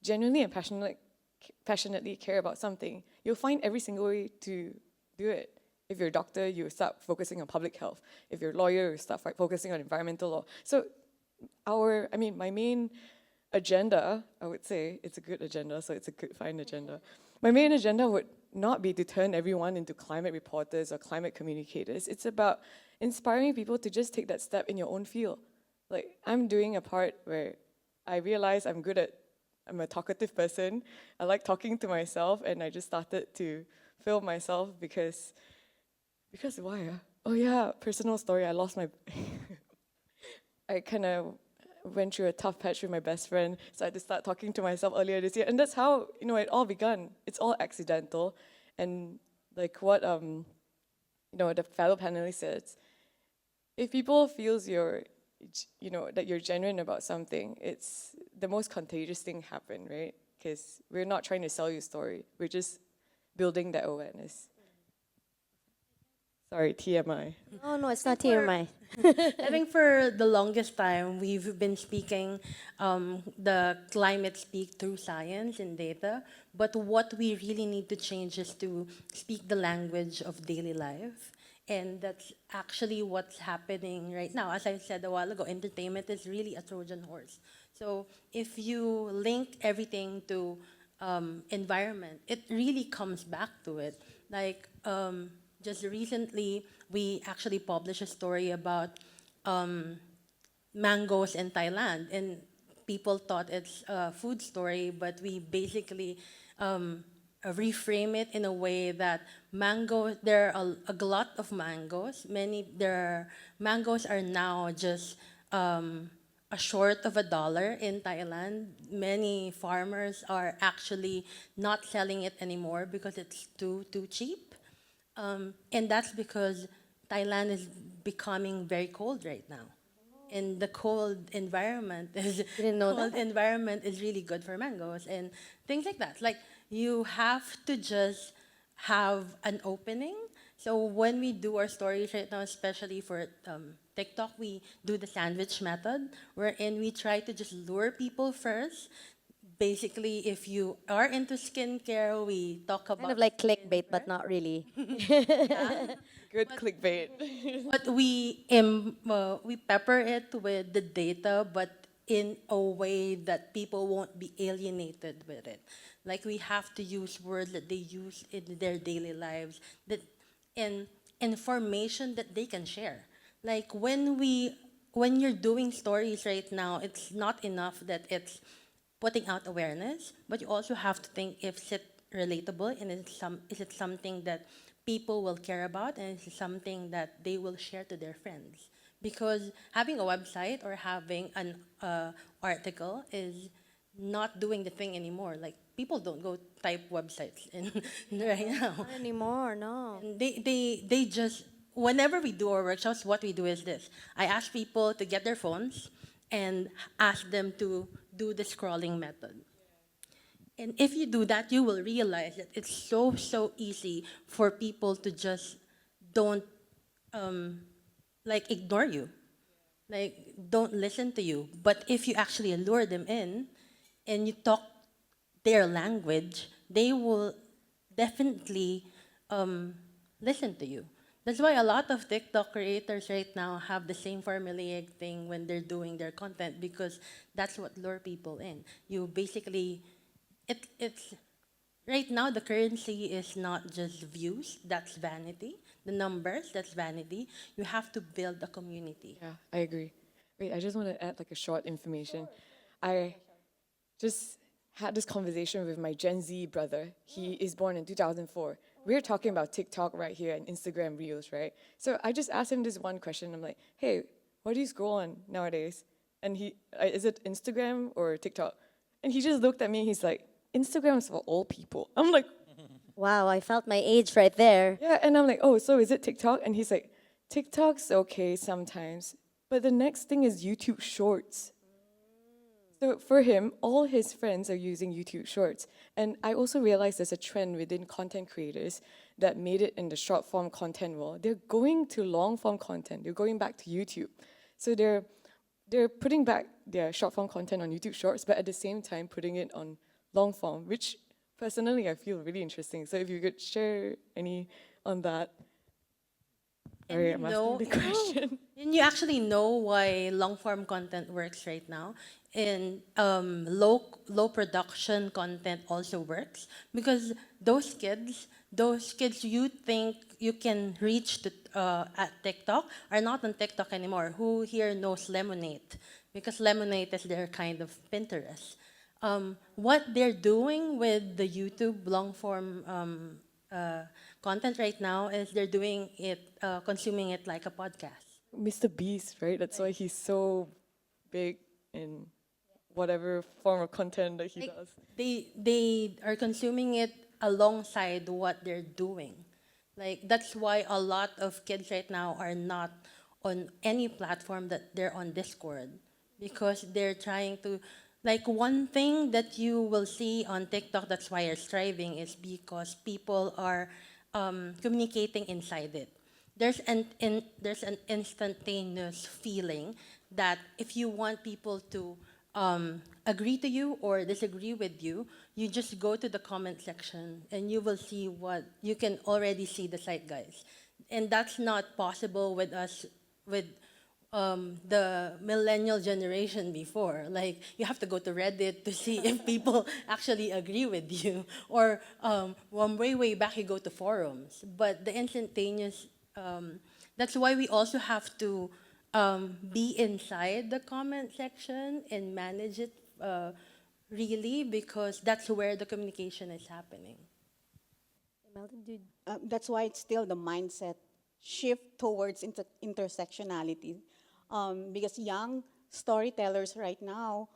B: genuinely and passionately care about something, you'll find every single way to do it. If you're a doctor, you start focusing on public health. If you're a lawyer, you start focusing on environmental law. So my main agenda, I would say, it's a good agenda, so it's a good, fine agenda. My main agenda would not be to turn everyone into climate reporters or climate communicators. It's about inspiring people to just take that step in your own field. Like, I'm doing a part where I realize I'm a talkative person. I like talking to myself, and I just started to film myself because why? Oh yeah, personal story. I lost my, I kind of went through a tough patch with my best friend, so I had to start talking to myself earlier this year, and that's how it all begun. It's all accidental, and like what the fellow panelist says, if people feels that you're genuine about something, it's the most contagious thing happen, right? Because we're not trying to sell you a story, we're just building that awareness. Sorry, TMI.
A: Oh no, it's not TMI.
G: I think for the longest time, we've been speaking the climate speak through science and data, but what we really need to change is to speak the language of daily life. And that's actually what's happening right now. As I said a while ago, entertainment is really a Trojan horse. So if you link everything to environment, it really comes back to it. Like, just recently, we actually published a story about mangoes in Thailand, and people thought it's a food story, but we basically reframe it in a way that there are a glut of mangoes. Mangoes are now just a short of $1 in Thailand. Many farmers are actually not selling it anymore because it's too cheap. And that's because Thailand is becoming very cold right now. And the
A: Didn't know
G: cold
A: that.
G: environment is really good for mangoes and things like that. Like, you have to just have an opening. So when we do our stories right now, especially for TikTok, we do the sandwich method, wherein we try to just lure people first. Basically, if you are into skincare, we talk about
A: Kind of like
G: skin
A: clickbait, but
G: first.
A: not really.
B: Good clickbait.
G: But we pepper it with the data, but in a way that people won't be alienated with it. Like, we have to use words that they use in their daily lives, and information that they can share. Like, when you're doing stories right now, it's not enough that it's putting out awareness, but you also have to think if it's relatable, and is it something that people will care about, and is it something that they will share to their friends? Because having a website or having an article is not doing the thing anymore. Like, people don't go type websites in right now.
A: Not anymore, no.
G: And they just, whenever we do our workshops, what we do is this. I ask people to get their phones and ask them to do the scrolling method. And if you do that, you will realize that it's so easy for people to just don't like ignore you, like don't listen to you. But if you actually lure them in and you talk their language, they will definitely listen to you. That's why a lot of TikTok creators right now have the same formulaic thing when they're doing their content, because that's what lure people in. You basically, it's right now the currency is not just views, that's vanity. The numbers, that's vanity. You have to build a community.
B: Yeah, I agree. Wait, I just want to add like a short information. I just had this conversation with my Gen Z brother. He is born in 2004. We're talking about TikTok right here and Instagram Reels, right? So I just asked him this one question. I'm like, hey, what do you scroll on nowadays? And is it Instagram or TikTok? And he just looked at me. He's like, Instagram is for old people. I'm like,
A: Wow, I felt my age right there.
B: yeah. And I'm like, oh, so is it TikTok? And he's like, TikTok's okay sometimes, but the next thing is YouTube Shorts. So for him, all his friends are using YouTube Shorts. And I also realized there's a trend within content creators that made it in the short form content world, they're going to long form content. They're going back to YouTube. So they're putting back their short form content on YouTube Shorts, but at the same time putting it on long form, which personally I feel really interesting. So if you could share any on that. Sorry, I'm asking the question.
G: And you actually know why long form content works right now, and low production content also works because those kids you think you can reach at TikTok are not on TikTok anymore. Who here knows Lemonade? Because Lemonade is their kind of Pinterest. What they're doing with the YouTube long form uh, content right now is they're doing it, consuming it like a podcast.
B: Mr. Beast, right? That's why he's so big in whatever form of content that he
G: Like,
B: does.
G: they are consuming it alongside what they're doing. Like that's why a lot of kids right now are not on any platform that they're on Discord because they're trying to like one thing that you will see on TikTok that's why it's thriving is because people are communicating inside it. There's an instantaneous feeling that if you want people to agree to you or disagree with you, you just go to the comment section and you will see what you can already see the site guys, and that's not possible with us with the millennial generation before. Like you have to go to Reddit to see if people actually agree with you, or one way back you go to forums. But the instantaneous, that's why we also have to be inside the comment section and manage it really because that's where the communication is happening.
E: That's why it's still the mindset shift towards intersectionality. Because young storytellers right now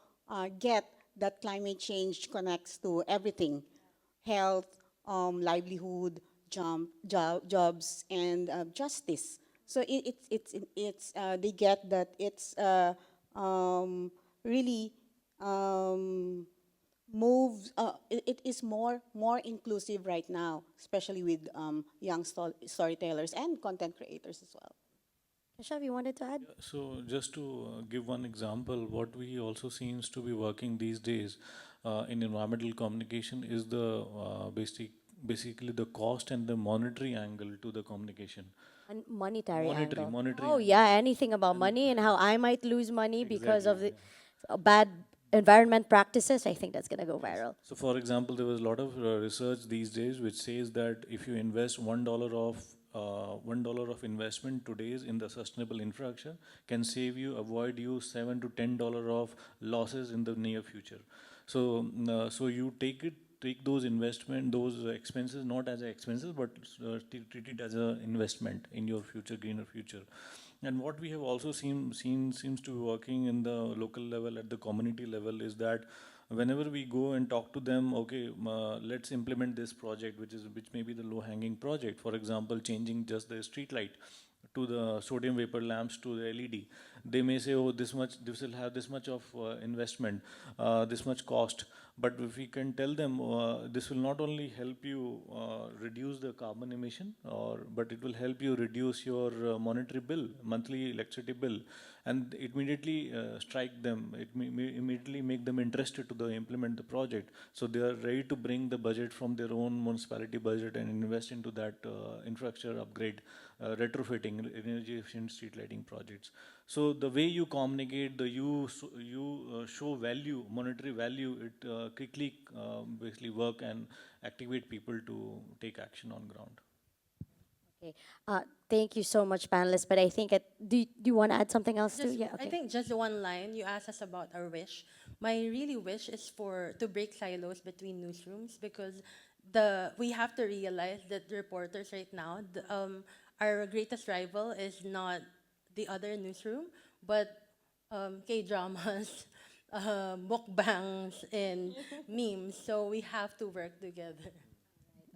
E: get that climate change connects to everything: health, livelihood, jobs, and justice. So they get that it's really um, moves. It is more inclusive right now, especially with young storytellers and content creators as well.
A: Keshav, you wanted to add?
F: So just to give one example, what we also seems to be working these days in environmental communication is the basically the cost and the monetary angle to the communication.
A: Monetary
F: Monetary,
A: angle.
F: monetary
A: Oh
F: angle.
A: yeah, anything about money and how I might lose money because of
F: Exactly.
A: the
F: Yeah.
A: bad environment practices. I think that's gonna go viral.
F: So, for example, there was a lot of research these days which says that if you invest $1 of investment today's in the sustainable infrastructure can save you, avoid you $7 to $10 of losses in the near future. So, so you take those investment, those expenses not as expenses, but treat it as an investment in your future, greener future. And what we have also seen seems to be working in the local level, at the community level, is that whenever we go and talk to them, okay, let's implement this project, which may be the low-hanging project. For example, changing just the street light to the sodium vapor lamps to the LED. They may say, oh, this will have this much of investment, this much cost. But if we can tell them, this will not only help you reduce the carbon emission, but it will help you reduce your monetary bill, monthly electricity bill, and immediately strike them. It may immediately make them interested to implement the project. So they are ready to bring the budget from their own municipality budget and invest into that infrastructure upgrade, retrofitting, energy efficient street lighting projects. So the way you communicate, you show value, monetary value, it quickly basically work and activate people to take action on ground.
A: Okay. Thank you so much, panelists. But I think do you want to add something else too?
G: Just,
A: Yeah.
G: I
A: Okay.
G: think just one line. You asked us about our wish. My really wish is to break silos between newsrooms because we have to realize that the reporters right now, our greatest rival is not the other newsroom, but K dramas, mukbangs, and memes. So we have to work together.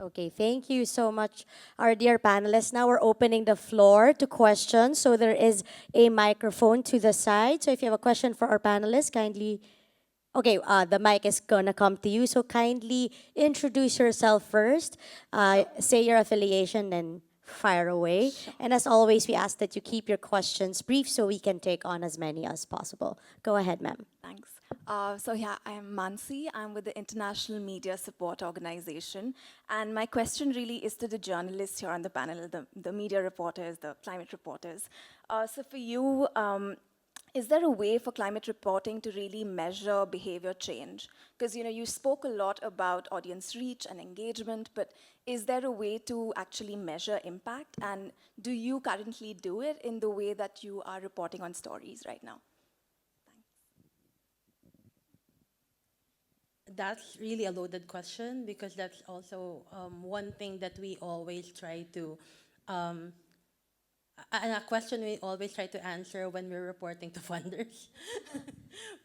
A: Okay, thank you so much, our dear panelists. Now we're opening the floor to questions. So there is a microphone to the side. So if you have a question for our panelists, kindly Okay, the mic is gonna come to you. So kindly introduce yourself first. Say your affiliation, then fire away. And as always, we ask that you keep your questions brief so we can take on as many as possible. Go ahead, ma'am.
H: Thanks. Yeah, I'm Mansi. I'm with the International Media Support Organization. And my question really is to the journalists here on the panel, the media reporters, the climate reporters. So for you, is there a way for climate reporting to really measure behavior change? Because you spoke a lot about audience reach and engagement, but is there a way to actually measure impact? And do you currently do it in the way that you are reporting on stories right now?
G: That's really a loaded question because that's also one thing that we always try to, um, and a question we always try to answer when we're reporting to funders.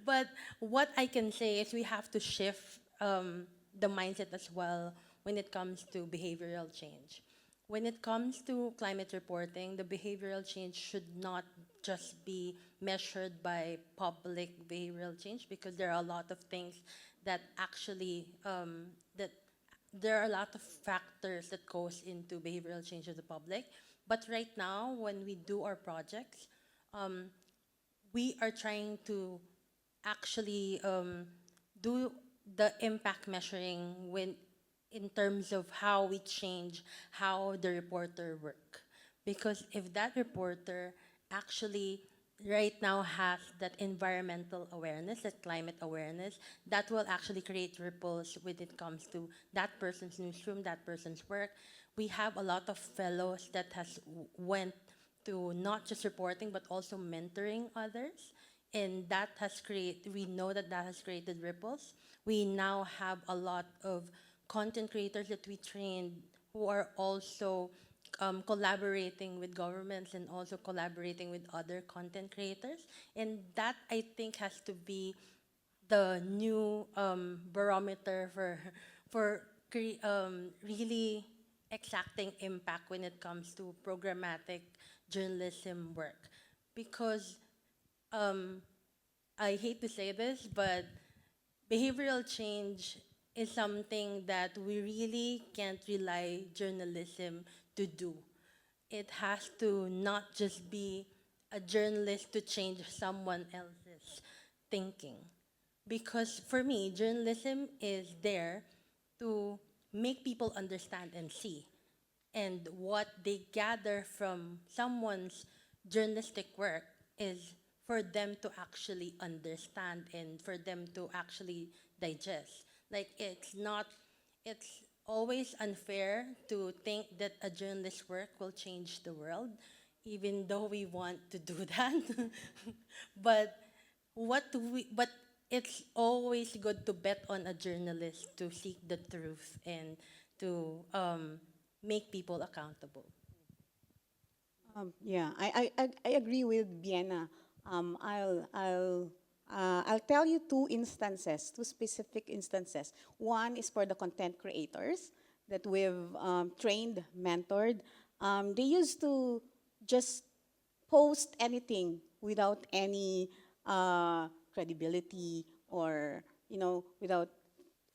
G: But what I can say is we have to shift the mindset as well when it comes to behavioral change. When it comes to climate reporting, the behavioral change should not just be measured by public behavioral change because there are a lot of things that actually that there are a lot of factors that goes into behavioral change of the public. But right now, when we do our projects, we are trying to actually do the impact measuring when in terms of how we change how the reporter work. Because if that reporter actually right now has that environmental awareness, that climate awareness, that will actually create ripples when it comes to that person's newsroom, that person's work. We have a lot of fellows that has went to not just reporting but also mentoring others, and that has created, we know that that has created ripples. We now have a lot of content creators that we trained who are also collaborating with governments and also collaborating with other content creators, and that I think has to be the new barometer for really exacting impact when it comes to programmatic journalism work, because I hate to say this, but behavioral change is something that we really can't rely journalism to do. It has to not just be a journalist to change someone else's thinking. Because for me, journalism is there to make people understand and see. And what they gather from someone's journalistic work is for them to actually understand and for them to actually digest. Like it's always unfair to think that a journalist's work will change the world, even though we want to do that. but but it's always good to bet on a journalist to seek the truth and to make people accountable.
E: Yeah, I agree with Vienna. I'll tell you two instances, two specific instances. One is for the content creators that we've trained, mentored. They used to just post anything without any credibility or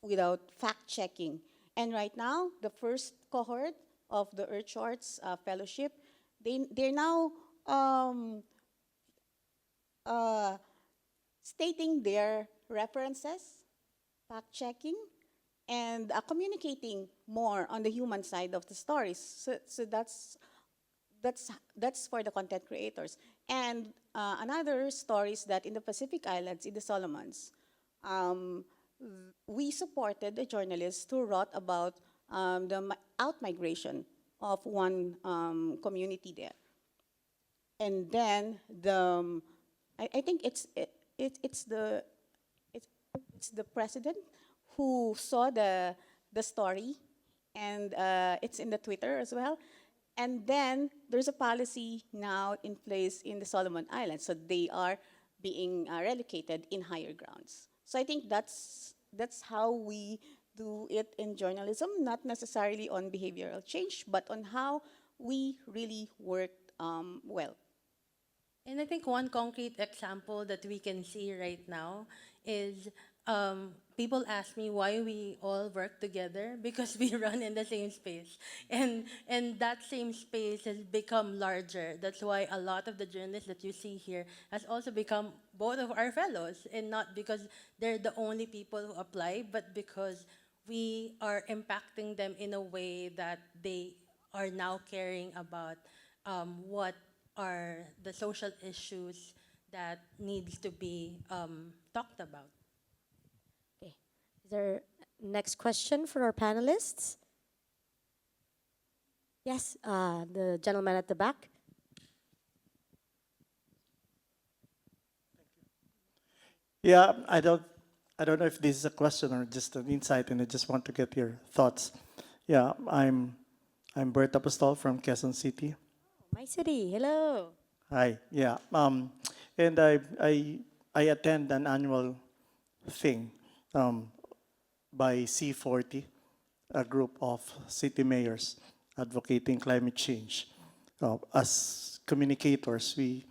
E: without fact checking. And right now, the first cohort of the Earth Shorts Fellowship, they're now uh, stating their references, fact checking, and communicating more on the human side of the stories. So that's for the content creators. And another story is that in the Pacific Islands, in the Solomons, um, we supported a journalist who wrote about the out migration of one community there. And then I think it's, it's the president who saw the story, and it's in the Twitter as well. And then there's a policy now in place in the Solomon Islands, so they are being relocated in higher grounds. So I think that's how we do it in journalism, not necessarily on behavioral change, but on how we really work well.
G: And I think one concrete example that we can see right now is people ask me why we all work together because we run in the same space, and that same space has become larger. That's why a lot of the journalists that you see here has also become both of our fellows, and not because they're the only people who apply, but because we are impacting them in a way that they are now caring about what are the social issues that needs to be talked about.
A: Okay. Is there next question for our panelists? Yes, the gentleman at the back.
I: Yeah, I don't know if this is a question or just an insight, and I just want to get your thoughts. Yeah, I'm Bert Apostol from Quezon City.
A: My city. Hello.
I: Hi. Yeah. And I attend an annual thing by C40, a group of city mayors advocating climate change. As communicators, we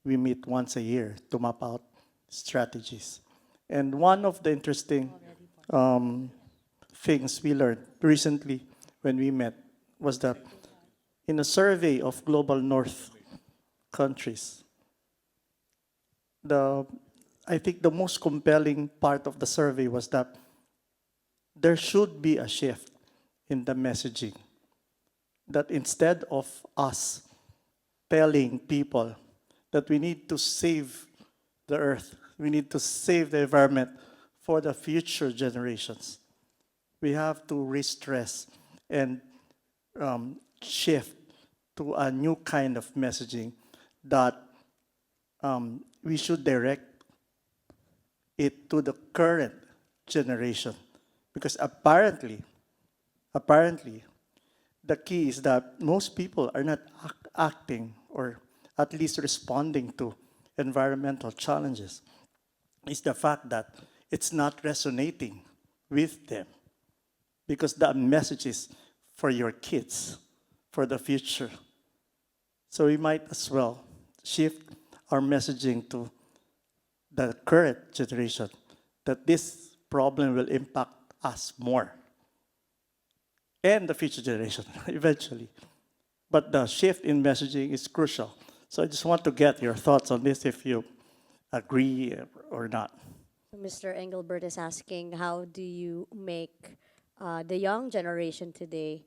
I: meet once a year to map out strategies. And one of the interesting things we learned recently when we met was that in a survey of global north countries, the I think the most compelling part of the survey was that there should be a shift in the messaging. That instead of us telling people that we need to save the earth, we need to save the environment for the future generations, we have to re-stress and shift to a new kind of messaging that we should direct it to the current generation. Because apparently, the key is that most people are not acting or at least responding to environmental challenges. It's the fact that it's not resonating with them because the message is for your kids, for the future. So we might as well shift our messaging to the current generation that this problem will impact us more and the future generation eventually. But the shift in messaging is crucial. So I just want to get your thoughts on this if you agree or not.
A: So Mr. Engelbert is asking, how do you make the young generation today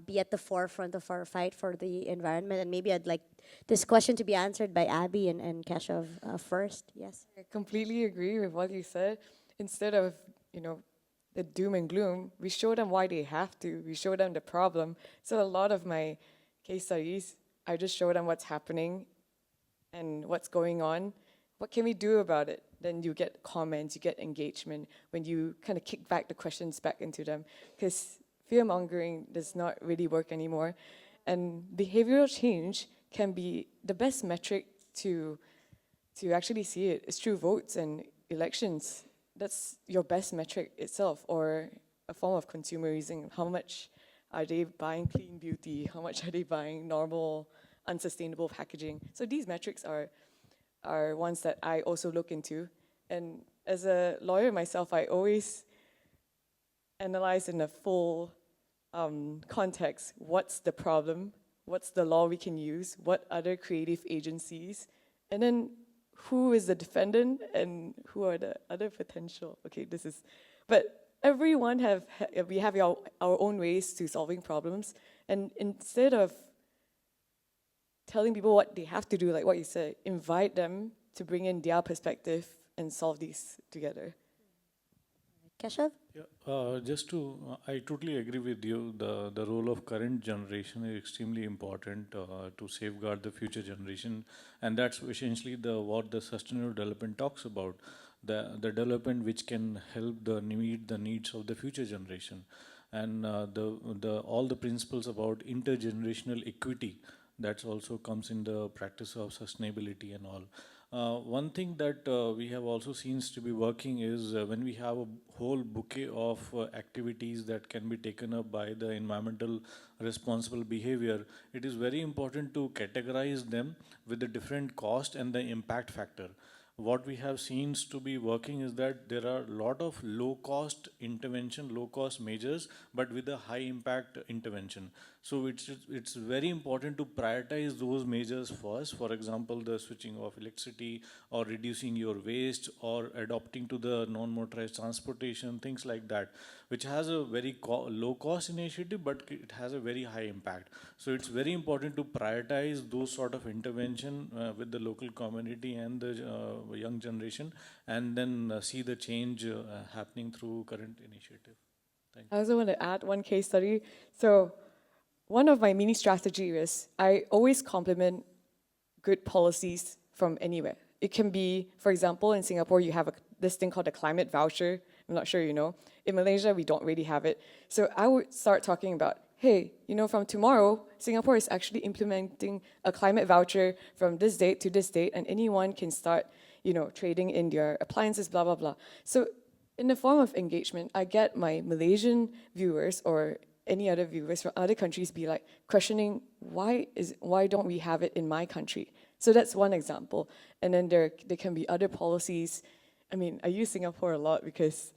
A: be at the forefront of our fight for the environment? And maybe I'd like this question to be answered by Abby and Keshav first. Yes.
B: I completely agree with what you said. Instead of, the doom and gloom, we show them why they have to. We show them the problem. So a lot of my case studies, I just show them what's happening and what's going on. What can we do about it? Then you get comments, you get engagement when you kind of kick back the questions back into them. Because fear mongering does not really work anymore. And behavioral change can be the best metric to actually see it. It's through votes and elections. That's your best metric itself, or a form of consumerism. How much are they buying clean beauty? How much are they buying normal, unsustainable packaging? So these metrics are ones that I also look into. And as a lawyer myself, I always analyze in a full context. What's the problem? What's the law we can use? What other creative agencies? And then who is the defendant and who are the other potential? Okay, but everyone we have our own ways to solving problems. And instead of telling people what they have to do, like what you said, invite them to bring in their perspective and solve these together.
A: Keshav?
F: I totally agree with you. The role of current generation is extremely important to safeguard the future generation, and that's essentially what the sustainable development talks about. The development which can help meet the needs of the future generation, and the all the principles about intergenerational equity that also comes in the practice of sustainability and all. One thing that we have also seen to be working is when we have a whole bouquet of activities that can be taken up by the environmental responsible behavior, it is very important to categorize them with the different cost and the impact factor. what we have seen to be working is that there are a lot of low cost intervention, low cost measures, but with a high impact intervention. So it's very important to prioritize those measures first. For example, the switching of electricity, or reducing your waste, or adopting to the non-motorized transportation, things like that, which has a very low cost initiative, but it has a very high impact. So it's very important to prioritize those sort of intervention with the local community and the young generation, and then see the change happening through current initiative. Thank you.
B: I also want to add one case study. So one of my mini strategy is I always complement good policies from anywhere. It can be, for example, in Singapore, you have this thing called a climate voucher. I'm not sure you know. In Malaysia, we don't really have it. So I would start talking about, hey, from tomorrow, Singapore is actually implementing a climate voucher from this date to this date, and anyone can start, trading in their appliances, blah, blah, blah. So in the form of engagement, I get my Malaysian viewers or any other viewers from other countries be like questioning why don't we have it in my country? So that's one example. And then there can be other policies. I mean, I use Singapore a lot because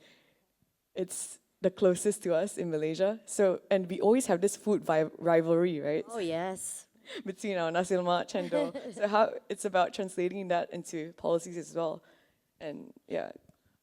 B: it's the closest to us in Malaysia. So, and we always have this food rivalry, right?
A: Oh, yes.
B: Between our nasi lemak, chendol. So how it's about translating that into policies as well. And yeah,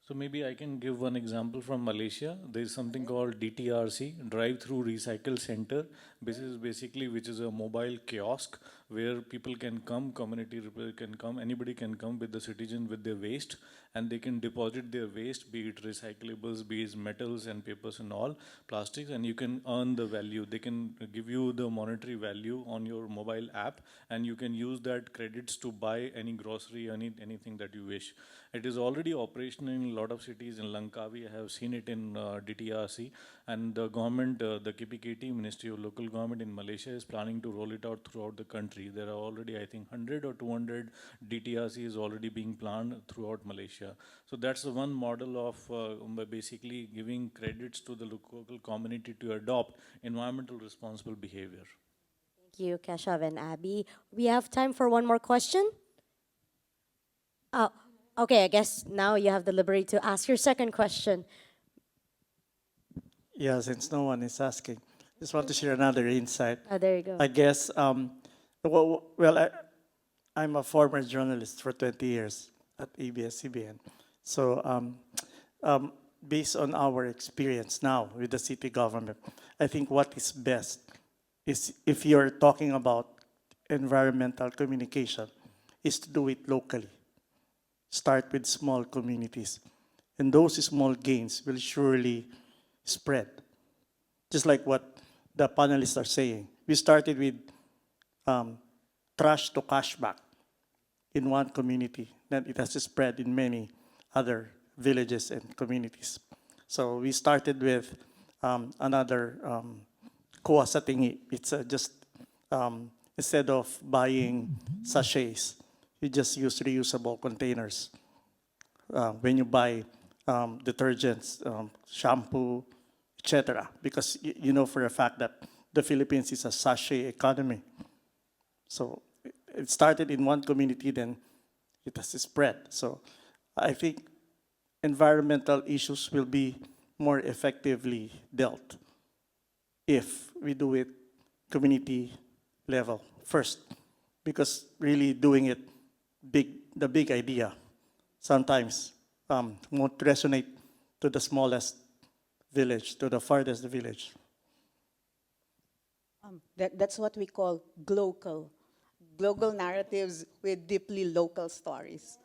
F: So maybe I can give one example from Malaysia. There is something called DTRC, Drive-Through Recycle Center. This is basically which is a mobile kiosk where people can come, community can come, anybody can come with the citizen with their waste, and they can deposit their waste, be it recyclables, be it metals and papers and all, plastics, and you can earn the value. They can give you the monetary value on your mobile app, and you can use that credits to buy any grocery, anything that you wish. It is already operational in a lot of cities in Langkawi. I have seen it in DTRC, and the government, the KPKT, Ministry of Local Government in Malaysia, is planning to roll it out throughout the country. There are already, I think, 100 or 200 DTRC is already being planned throughout Malaysia. So that's the one model of basically giving credits to the local community to adopt environmental responsible behavior.
A: Thank you, Keshav and Abby. We have time for one more question. Oh, okay, I guess now you have the liberty to ask your second question.
I: Yeah, since no one is asking, just want to share another insight.
A: Oh, there you go.
I: I guess, I'm a former journalist for 20 years at ABS-CBN. So based on our experience now with the city government, I think what is best is if you're talking about environmental communication, is to do it locally. Start with small communities. And those small gains will surely spread. Just like what the panelists are saying. We started with trash to cashback in one community. Then it has spread in many other villages and communities. So we started with another kuha sa tingi. It's just instead of buying sachets, you just use reusable containers. When you buy detergents, shampoo, etc. Because you know for a fact that the Philippines is a sachet economy. So it started in one community, then it has spread. So I think environmental issues will be more effectively dealt if we do it community level first. Because really doing it the big idea sometimes won't resonate to the smallest village, to the farthest village.
E: That's what we call glocal. Global narratives with deeply local stories.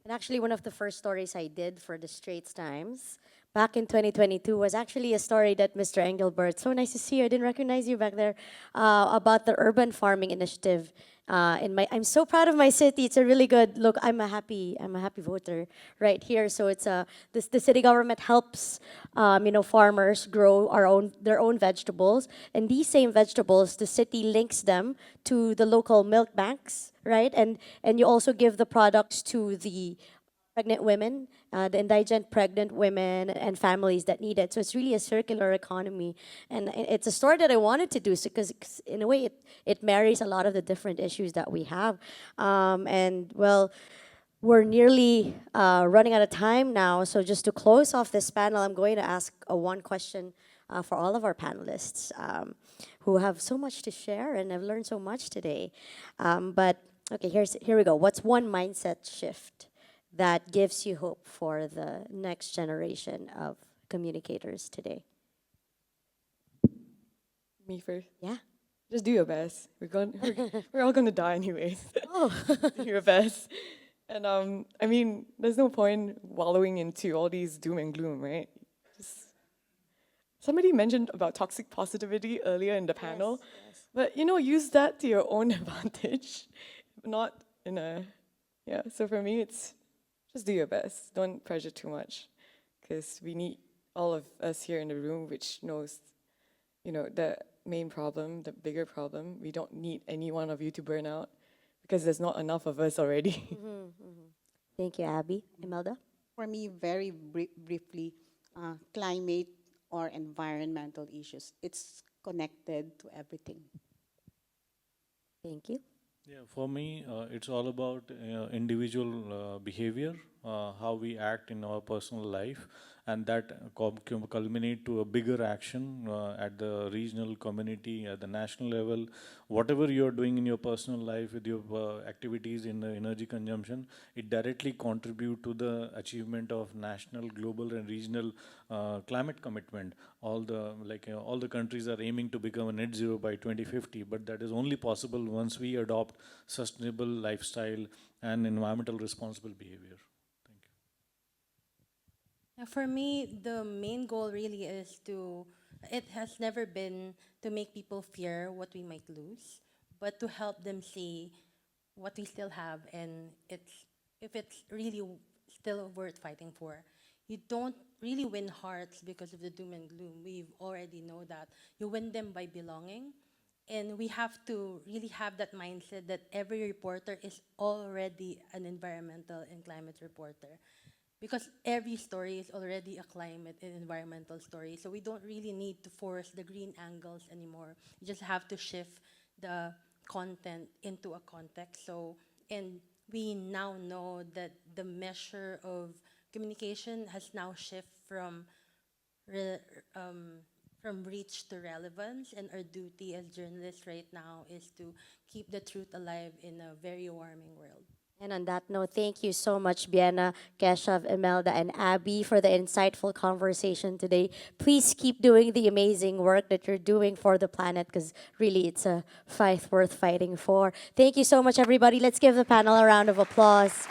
A: And actually, one of the first stories I did for the Straits Times back in 2022 was actually a story that Mr. Engelbert, so nice to see you, I didn't recognize you back there, about the urban farming initiative. I'm so proud of my city. It's a really good look. I'm a happy voter right here. So it's the city government helps farmers grow their own vegetables, and these same vegetables, the city links them to the local milk banks, right? And you also give the products to the pregnant women, the indigent pregnant women and families that need it. So it's really a circular economy. And it's a story that I wanted to do because in a way it marries a lot of the different issues that we have. And well, we're nearly running out of time now. So just to close off this panel, I'm going to ask one question for all of our panelists who have so much to share and have learned so much today. But okay, here we go. What's one mindset shift that gives you hope for the next generation of communicators today?
B: Me first.
A: Yeah.
B: Just do your best. We're all gonna die anyways.
A: Oh.
B: Do your best. And I mean, there's no point wallowing into all these doom and gloom, right? Just somebody mentioned about toxic positivity earlier in the panel, but use that to your own advantage, not in a yeah. So for me, it's just do your best. Don't pressure too much, because we need all of us here in the room, which knows, the main problem, the bigger problem. We don't need any one of you to burn out, because there's not enough of us already.
A: Thank you, Abby. Imelda?
E: For me, very briefly, climate or environmental issues, it's connected to everything.
A: Thank you.
F: Yeah, for me, it's all about individual behavior, how we act in our personal life, and that culminate to a bigger action at the regional, community, at the national level. Whatever you are doing in your personal life with your activities in the energy consumption, it directly contribute to the achievement of national, global, and regional climate commitment. All the countries are aiming to become a net zero by 2050, but that is only possible once we adopt sustainable lifestyle and environmental responsible behavior. Thank you.
G: Now, for me, the main goal really is it has never been to make people fear what we might lose, but to help them see what we still have, and if it's really still worth fighting for. You don't really win hearts because of the doom and gloom. We already know that. You win them by belonging. And we have to really have that mindset that every reporter is already an environmental and climate reporter, because every story is already a climate and environmental story. So we don't really need to force the green angles anymore. You just have to shift the content into a context. And we now know that the measure of communication has now shifted re, from reach to relevance, and our duty as journalists right now is to keep the truth alive in a very warming world.
A: And on that note, thank you so much, Biena, Keshav, Imelda, and Abby for the insightful conversation today. Please keep doing the amazing work that you're doing for the planet, because really it's a fight worth fighting for. Thank you so much, everybody. Let's give the panel a round of applause.